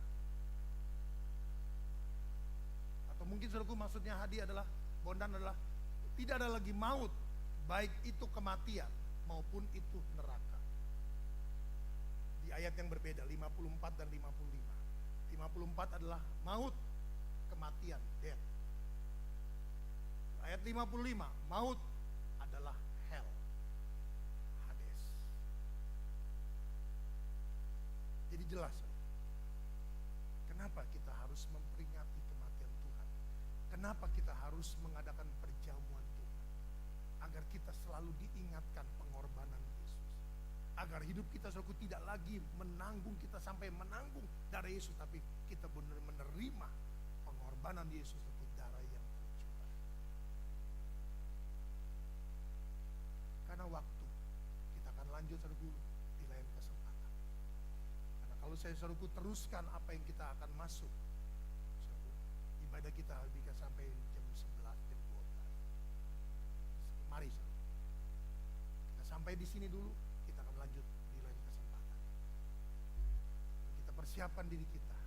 [SPEAKER 4] Atau mungkin saudaraku maksudnya Hadi adalah, Bondan adalah, tidak ada lagi maut, baik itu kematian maupun itu neraka. Di ayat yang berbeda, 54 dan 55. 54 adalah maut, kematian, death. Ayat 55, maut adalah hell, Hades. Jadi jelas, kenapa kita harus memperingati kematian Tuhan? Kenapa kita harus mengadakan perjamuan Tuhan? Agar kita selalu diingatkan pengorbanan Yesus. Agar hidup kita saudaraku tidak lagi menanggung, kita sampai menanggung darah Yesus, tapi kita benar menerima pengorbanan Yesus, saudaraku, darah yang tercurah. Karena waktu, kita akan lanjut saudaraku di lain kesempatan. Karena kalau saya saudaraku teruskan apa yang kita akan masuk, saudaraku, ibadah kita bisa sampai jam 11, jam 12. Mari saudaraku, kita sampai di sini dulu, kita akan lanjut di lain kesempatan. Kita persiapkan diri kita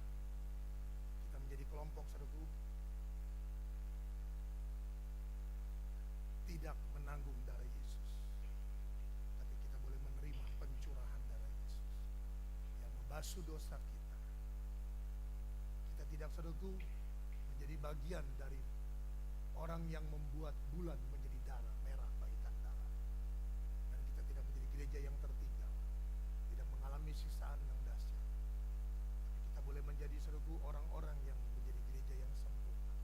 [SPEAKER 4] menjadi kelompok saudaraku tidak menanggung darah Yesus, tapi kita boleh menerima pencurahan darah Yesus yang membasuh dosa kita. Kita tidak saudaraku menjadi bagian dari orang yang membuat bulan menjadi darah merah bagikan darah, dan kita tidak menjadi gereja yang tertinggal, tidak mengalami siksaan yang dahsyat, tapi kita boleh menjadi saudaraku orang-orang yang menjadi gereja yang sempurna.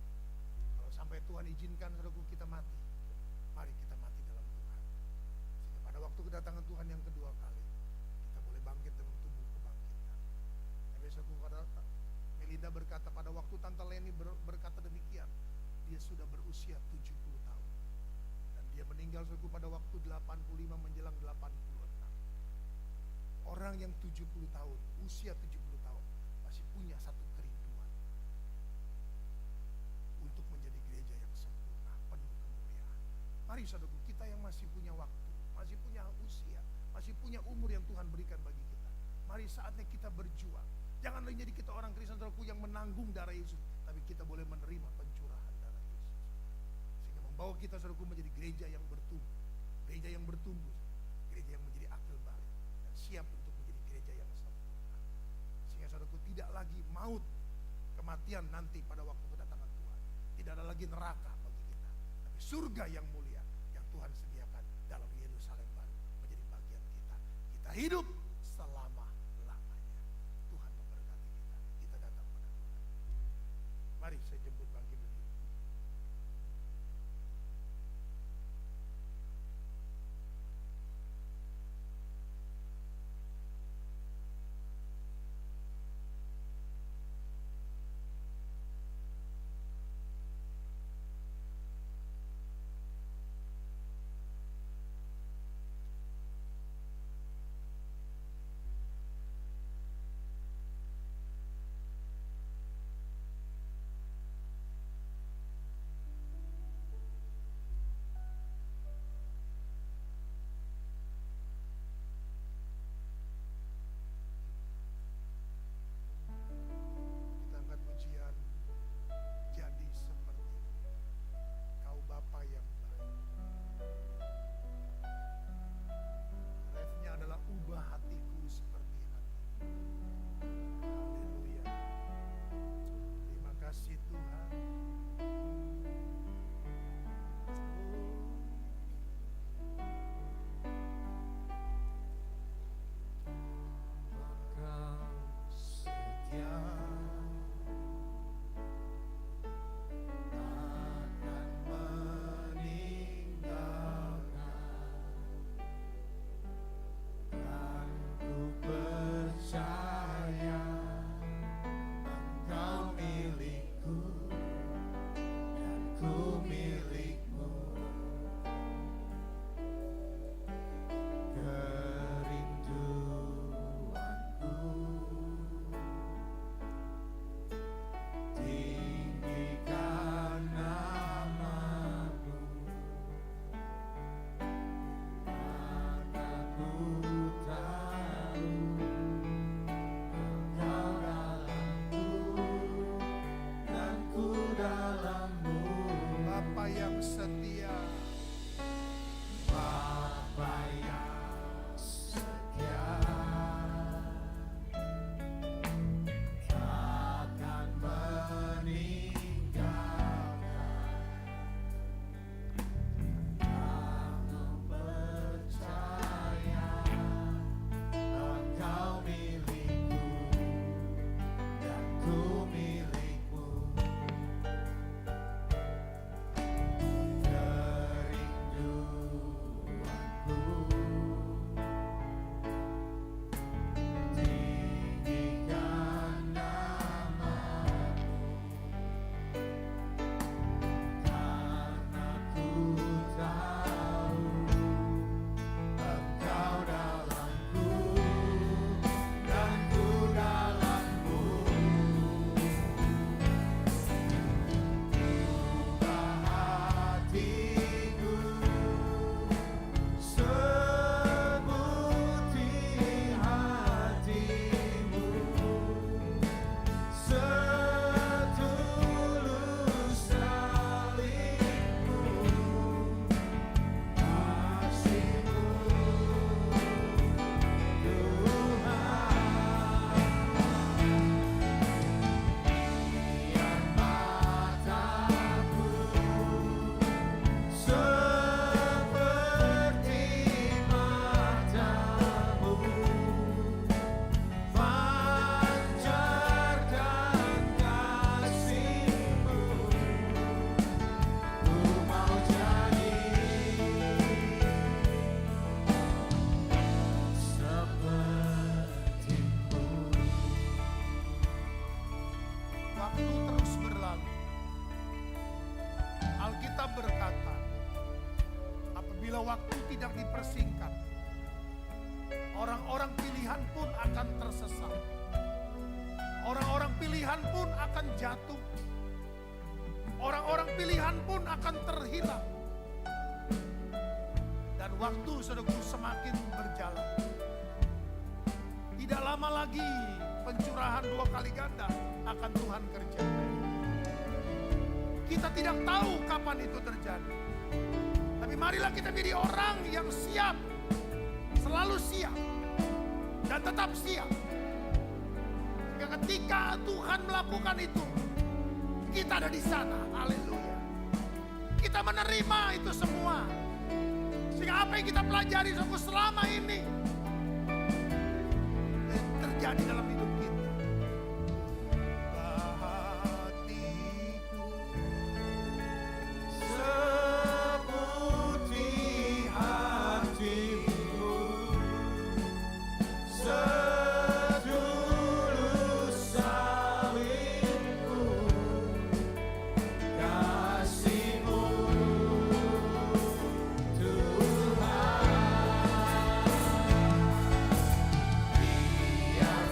[SPEAKER 4] Kalau sampai Tuhan izinkan saudaraku kita mati, mari kita mati dalam Tuhan, sehingga pada waktu kedatangan Tuhan yang kedua kali kita boleh bangkit dengan tubuh kebangkitan. Ya, besok pada Melinda berkata, pada waktu Tante Leni berkata demikian, dia sudah berusia 70 tahun dan dia meninggal saudaraku pada waktu 85 menjelang 86. Orang yang 70 tahun, usia 70 tahun masih punya satu kerinduan untuk menjadi gereja yang sempurna, penuh kemuliaan. Mari saudaraku, kita yang masih punya waktu, masih punya usia, masih punya umur yang Tuhan berikan bagi kita, mari saatnya kita berjuang. Jangan lagi jadi kita orang Kristen saudaraku yang menanggung darah Yesus, tapi kita boleh menerima pencurahan darah Yesus, sehingga membawa kita saudaraku menjadi gereja yang bertumbuh, gereja yang bertumbuh, gereja yang menjadi akil balik dan siap untuk menjadi gereja yang sempurna. Sehingga saudaraku tidak lagi maut, kematian nanti pada waktu kedatangan Tuhan. Tidak ada lagi neraka bagi kita, tapi surga yang mulia yang Tuhan sediakan dalam Yerusalem baru menjadi bagian kita. Kita hidup selama-lamanya. Tuhan memberkati kita. Kita datang pada Tuhan. Mari saya jemput bangkit berdiri. waktu terus berlalu. Alkitab berkata, apabila waktu tidak dipersingkat, orang-orang pilihan pun akan tersesat. Orang-orang pilihan pun akan jatuh. Orang-orang pilihan pun akan terhilang. Dan waktu, saudaraku, semakin berjalan. Tidak lama lagi pencurahan 2 kali ganda akan Tuhan kerjakan. Kita tidak tahu kapan itu terjadi. Tapi marilah kita menjadi orang yang siap. Selalu siap. Dan tetap siap. Sehingga ketika Tuhan melakukan itu, kita ada di sana. Haleluya. Kita menerima itu semua. Sehingga apa yang kita pelajari selama ini terjadi dalam hidup kita. Hatiku seputih hatimu, setulus salibku, kasihmu Tuhan. Biar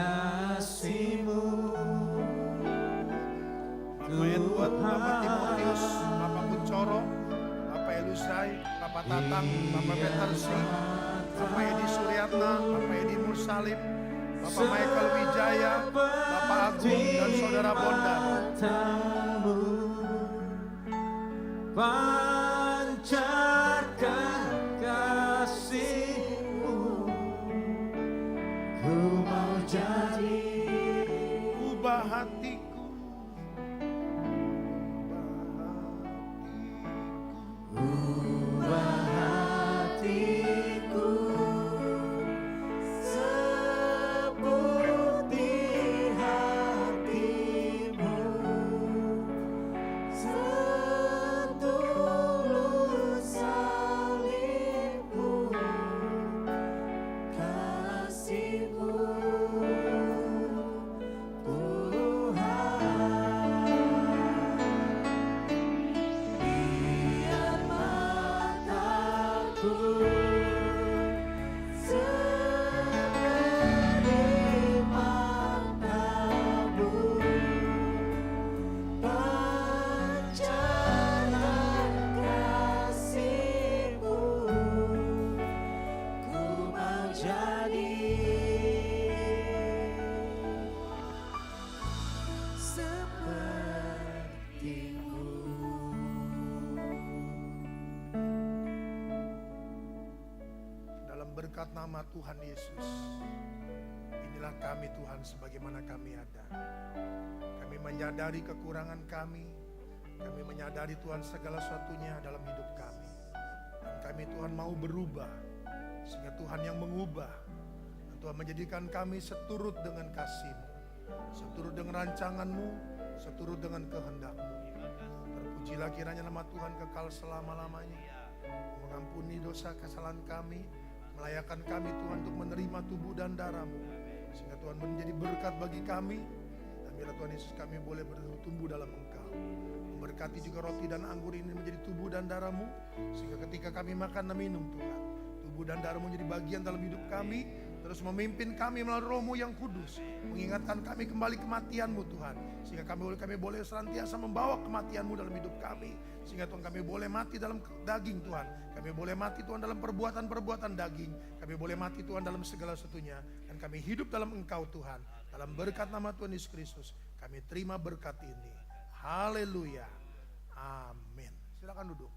[SPEAKER 1] kasih-Mu.
[SPEAKER 4] Bapak Edward, Bapak Timotius, Bapak Bucoro, Bapak Elusai, Bapak Tatang, Bapak Petersi, Bapak Edi Suryatna, Bapak Edi Mursalim, Bapak Michael Wijaya, Bapak Agung dan Saudara Bondan.
[SPEAKER 1] Matamu, pancarkan kasih-Mu. Ku mau jadi
[SPEAKER 4] Ubah hatiku,
[SPEAKER 1] ubah hatiku seperti hati-Mu, setulus salib-Mu, kasih-Mu, Tuhan. Biar mataku seperti matamu, pancarkan kasih-Mu. Ku mau jadi seperti-Mu.
[SPEAKER 4] dalam berkat nama Tuhan Yesus. Inilah kami Tuhan sebagaimana kami ada. Kami menyadari kekurangan kami. Kami menyadari Tuhan segala sesuatunya dalam hidup kami. Dan kami Tuhan mau berubah. Sehingga Tuhan yang mengubah. Dan Tuhan menjadikan kami seturut dengan kasih-Mu. Seturut dengan rancangan-Mu. Seturut dengan kehendak-Mu. Terpujilah kiranya nama Tuhan kekal selama-lamanya. Mengampuni dosa kesalahan kami. Melayakan kami Tuhan untuk menerima tubuh dan darah-Mu. Sehingga Tuhan menjadi berkat bagi kami. Dan biarlah Tuhan Yesus kami boleh bertumbuh dalam Engkau. Memberkati juga roti dan anggur ini menjadi tubuh dan darah-Mu. Sehingga ketika kami makan dan minum Tuhan, tubuh dan darah-Mu menjadi bagian dalam hidup kami. Terus memimpin kami melalui Roh-Mu yang kudus. Mengingatkan kami kembali kematian-Mu Tuhan. Sehingga kami boleh senantiasa membawa kematian-Mu dalam hidup kami. Sehingga Tuhan kami boleh mati dalam daging Tuhan. Kami boleh mati Tuhan dalam perbuatan-perbuatan daging. Kami boleh mati Tuhan dalam segala sesuatunya. Dan kami hidup dalam Engkau Tuhan. Dalam berkat nama Tuhan Yesus Kristus. Kami terima berkat ini. Haleluya. Amin. Silakan duduk.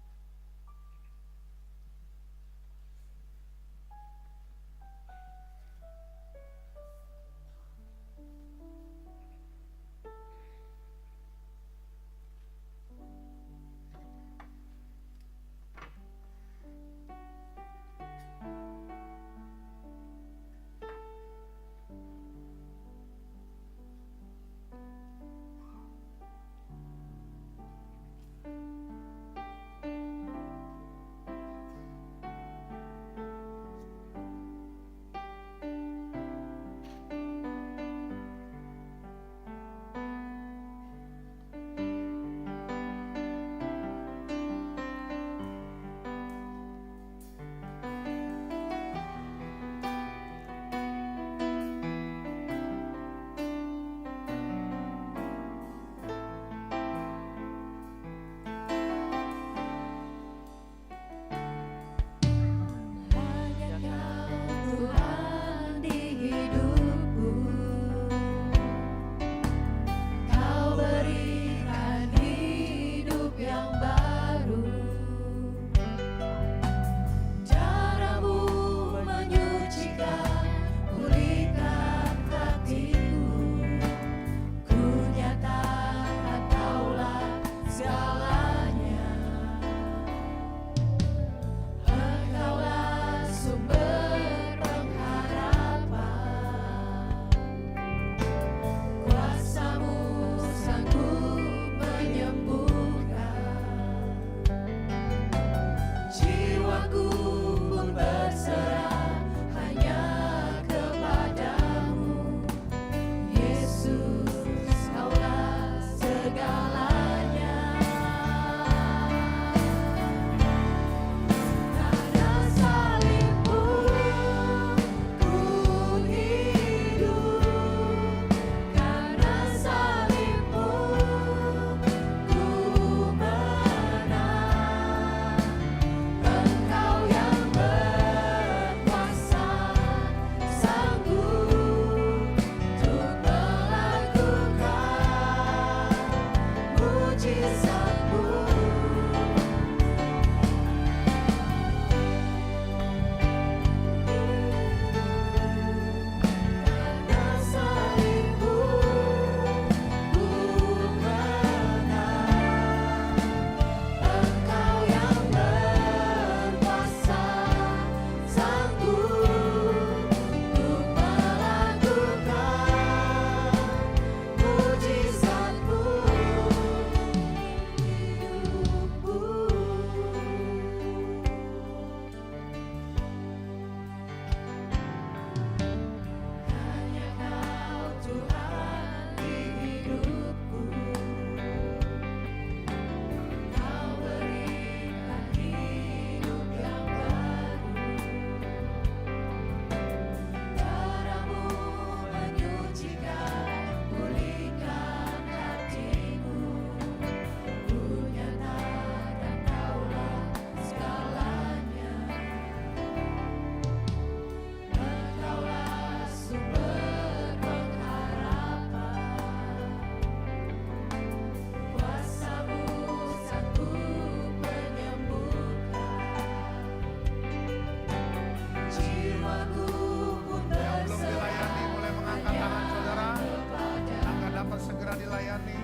[SPEAKER 4] dilayani.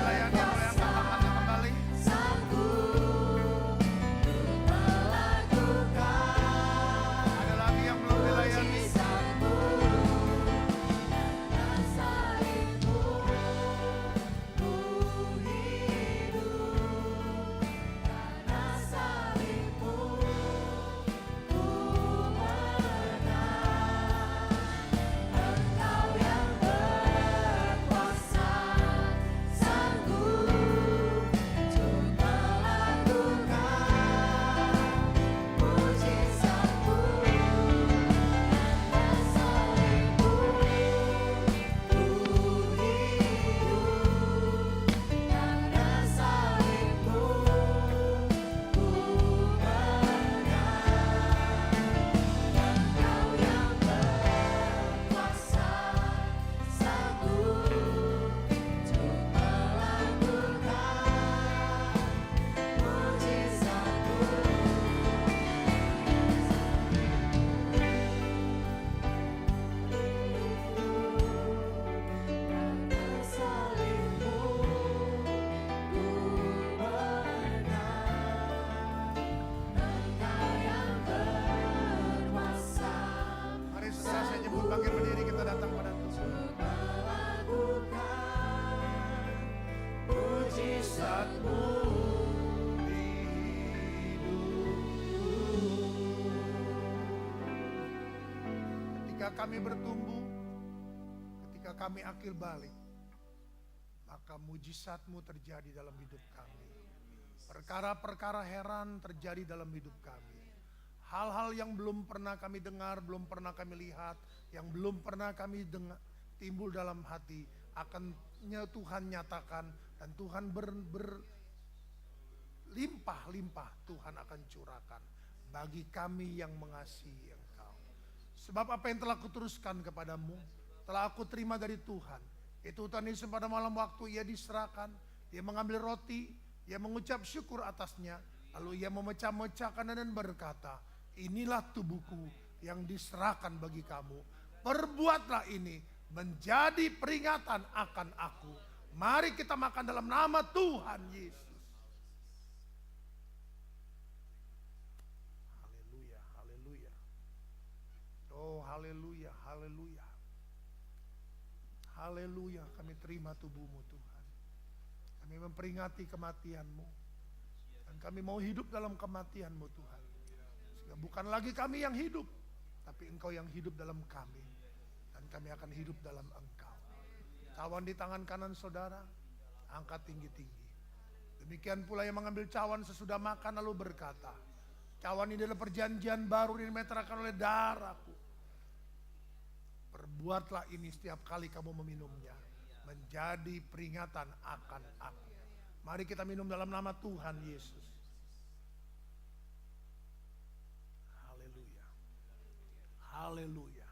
[SPEAKER 4] Dilayani, boleh angkat tangannya kembali. Ada lagi yang belum dilayani. Mari setelah saya nyebut bangkit berdiri, kita datang pada Tuhan. Mujizatmu di hidupku. Ketika kami bertumbuh, ketika kami akil balik, maka mujizatmu terjadi dalam hidup kami. Perkara-perkara heran terjadi dalam hidup kami. Hal-hal yang belum pernah kami dengar, belum pernah kami lihat, yang belum pernah kami dengar, timbul dalam hati, akannya Tuhan nyatakan, dan Tuhan berlimpah-limpah Tuhan akan curahkan bagi kami yang mengasihi Engkau. Sebab apa yang telah kuteruskan kepadamu, telah aku terima dari Tuhan. Itu Tuhan Yesus pada malam waktu ia diserahkan, ia mengambil roti, ia mengucap syukur atasnya, lalu ia memecah-mecahkan dan berkata, inilah tubuhku yang diserahkan bagi kamu. Perbuatlah ini menjadi peringatan akan aku. Mari kita makan dalam nama Tuhan Yesus. Haleluya, haleluya. Oh haleluya, haleluya. Haleluya, kami terima tubuhmu Tuhan. Kami memperingati kematianmu. Dan kami mau hidup dalam kematianmu Tuhan. Sehingga bukan lagi kami yang hidup, tapi Engkau yang hidup dalam kami. Dan kami akan hidup dalam Engkau. Cawan di tangan kanan saudara, angkat tinggi-tinggi. Demikian pula yang mengambil cawan sesudah makan lalu berkata, cawan ini adalah perjanjian baru yang dimeteraikan oleh darahku. Perbuatlah ini setiap kali kamu meminumnya, menjadi peringatan akan aku. Mari kita minum dalam nama Tuhan Yesus. Haleluya. Haleluya.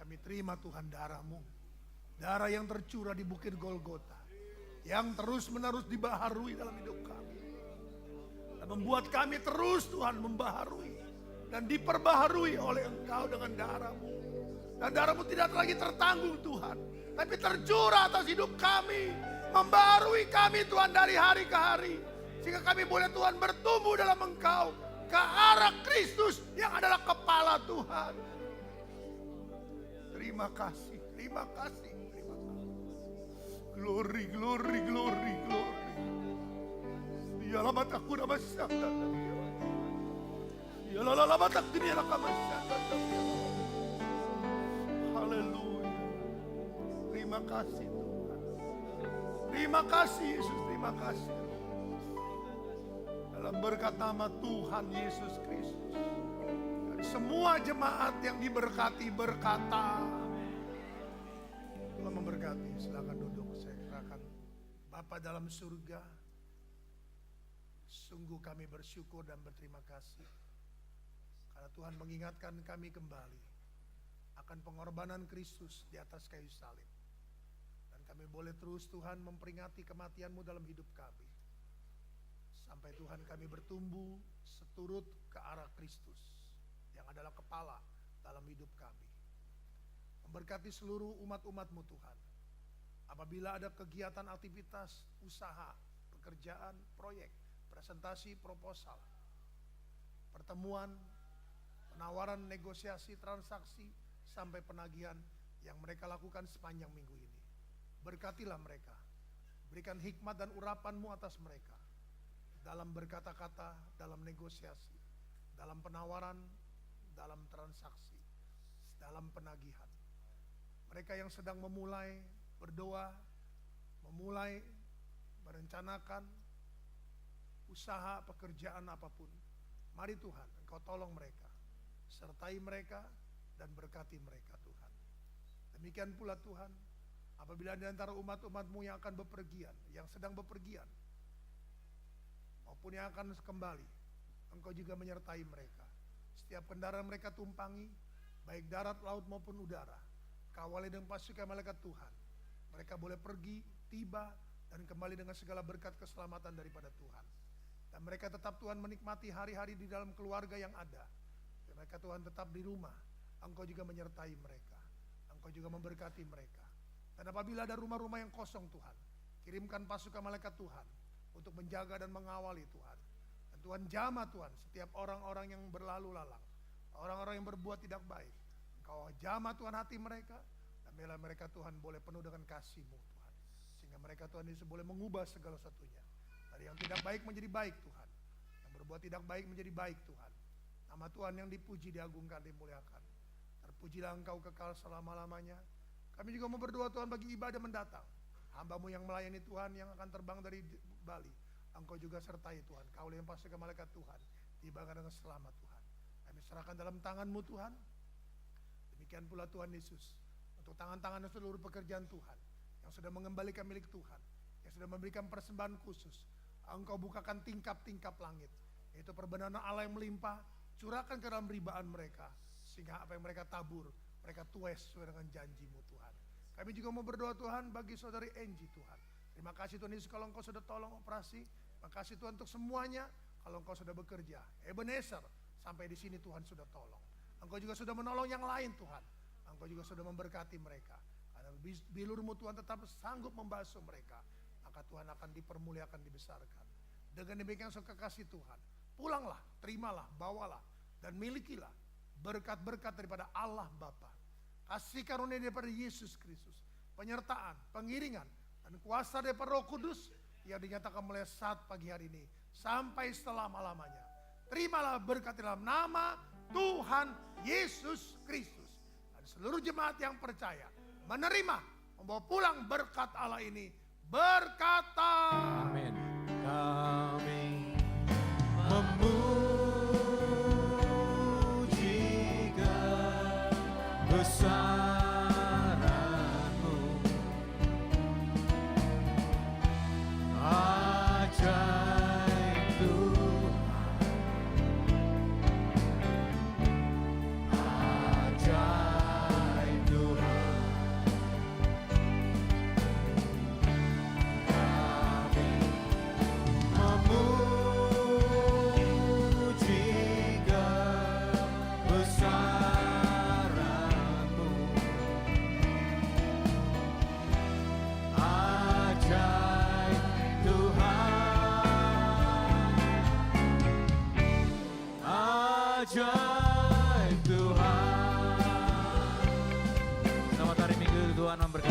[SPEAKER 4] Kami terima Tuhan darah-Mu. Darah yang tercurah di Bukit Golgota. Yang terus-menerus dibaharui dalam hidup kami. Dan membuat kami terus Tuhan membaharui. Dan diperbaharui oleh Engkau dengan darah-Mu. Dan darah-Mu tidak lagi tertanggung Tuhan. Tapi tercurah atas hidup kami. Membaharui kami Tuhan dari hari ke hari. Sehingga kami boleh Tuhan bertumbuh dalam Engkau. Ke arah Kristus yang adalah kepala Tuhan. Terima kasih, terima kasih, terima kasih. Glory, glory, glory, glory. Dialah mataku nama syanda. Dialah mataku dia nama syanda. Haleluya. Terima kasih Tuhan. Terima kasih Yesus, terima kasih. Dalam berkat nama Tuhan Yesus Kristus. Dan semua jemaat yang diberkati berkata. Allah memberkati, silakan duduk. Saya serahkan Bapa dalam surga. Sungguh kami bersyukur dan berterima kasih karena Tuhan mengingatkan kami kembali akan pengorbanan Kristus di atas kayu salib. Dan kami boleh terus Tuhan memperingati kematian-Mu dalam hidup kami. Sampai Tuhan kami bertumbuh seturut ke arah Kristus yang adalah kepala dalam hidup kami. Memberkati seluruh umat-umat-Mu Tuhan. Apabila ada kegiatan, aktivitas, usaha, pekerjaan, proyek, presentasi, proposal, pertemuan, penawaran, negosiasi, transaksi, sampai penagihan yang mereka lakukan sepanjang minggu ini. Berkatilah mereka. Berikan hikmat dan urapan-Mu atas mereka. Dalam berkata-kata, dalam negosiasi, dalam penawaran, dalam transaksi, dalam penagihan. Mereka yang sedang memulai berdoa, memulai merencanakan usaha, pekerjaan apapun. Mari Tuhan, Engkau tolong mereka, sertai mereka, dan berkati mereka Tuhan. Demikian pula Tuhan, apabila di antara umat-umat-Mu yang akan bepergian, yang sedang bepergian, maupun yang akan kembali, Engkau juga menyertai mereka. Setiap kendaraan mereka tumpangi, baik darat, laut maupun udara, kawali dengan pasukan malaikat Tuhan. Mereka boleh pergi, tiba, dan kembali dengan segala berkat keselamatan daripada Tuhan. Dan mereka tetap Tuhan menikmati hari-hari di dalam keluarga yang ada. Dan mereka Tuhan tetap di rumah. Engkau juga menyertai mereka. Engkau juga memberkati mereka. Dan apabila ada rumah-rumah yang kosong Tuhan, kirimkan pasukan malaikat Tuhan untuk menjaga dan mengawali Tuhan. Dan Tuhan jamah Tuhan setiap orang-orang yang berlalu lalang, orang-orang yang berbuat tidak baik. Engkau jamah Tuhan hati mereka, dan biarlah mereka Tuhan boleh penuh dengan kasih-Mu Tuhan. Sehingga mereka Tuhan Yesus boleh mengubah segala satunya. Dari yang tidak baik menjadi baik Tuhan. Yang berbuat tidak baik menjadi baik Tuhan. Nama Tuhan yang dipuji, diagungkan, dimuliakan. Terpujilah Engkau kekal selama-lamanya. Kami juga mau berdoa Tuhan bagi ibadah mendatang. Hamba-Mu yang melayani Tuhan yang akan terbang dari Bali. Engkau juga sertai Tuhan. Kau yang pasukan malaikat Tuhan. Tibakan dengan selamat Tuhan. Kami serahkan dalam tangan-Mu Tuhan. Demikian pula Tuhan Yesus. Untuk tangan-tangan dan seluruh pekerjaan Tuhan. Yang sudah mengembalikan milik Tuhan. Yang sudah memberikan persembahan khusus. Engkau bukakan tingkap-tingkap langit. Yaitu perbenaran Allah yang melimpah. Curahkan ke dalam ribaan mereka. Sehingga apa yang mereka tabur, mereka tuai sesuai dengan janji-Mu Tuhan. Kami juga mau berdoa Tuhan bagi saudari Angie Tuhan. Terima kasih Tuhan Yesus kalau Engkau sudah tolong operasi. Terima kasih Tuhan untuk semuanya. Kalau Engkau sudah bekerja. Ebenezer, sampai di sini Tuhan sudah tolong. Engkau juga sudah menolong yang lain Tuhan. Engkau juga sudah memberkati mereka. Karena bilur-Mu Tuhan tetap sanggup membasuh mereka. Maka Tuhan akan dipermuliakan, dibesarkan. Dengan demikian saudara kekasih Tuhan, pulanglah, terimalah, bawalah, dan milikilah berkat-berkat daripada Allah Bapa, kasih karunia daripada Yesus Kristus, penyertaan, pengiringan, dan kuasa daripada Roh Kudus yang dinyatakan mulai saat pagi hari ini sampai selama-lamanya. Terimalah berkat dalam nama Tuhan Yesus Kristus. Dan seluruh jemaat yang percaya menerima, membawa pulang berkat Allah ini, berkata
[SPEAKER 1] Amin. Kami
[SPEAKER 2] memuji kebesaran-Mu, ajaib Tuhan, ajaib Tuhan. Memuji kebesaran-Mu, ajaib Tuhan, ajaib Tuhan.
[SPEAKER 1] Selamat hari Minggu, Tuhan memberkati.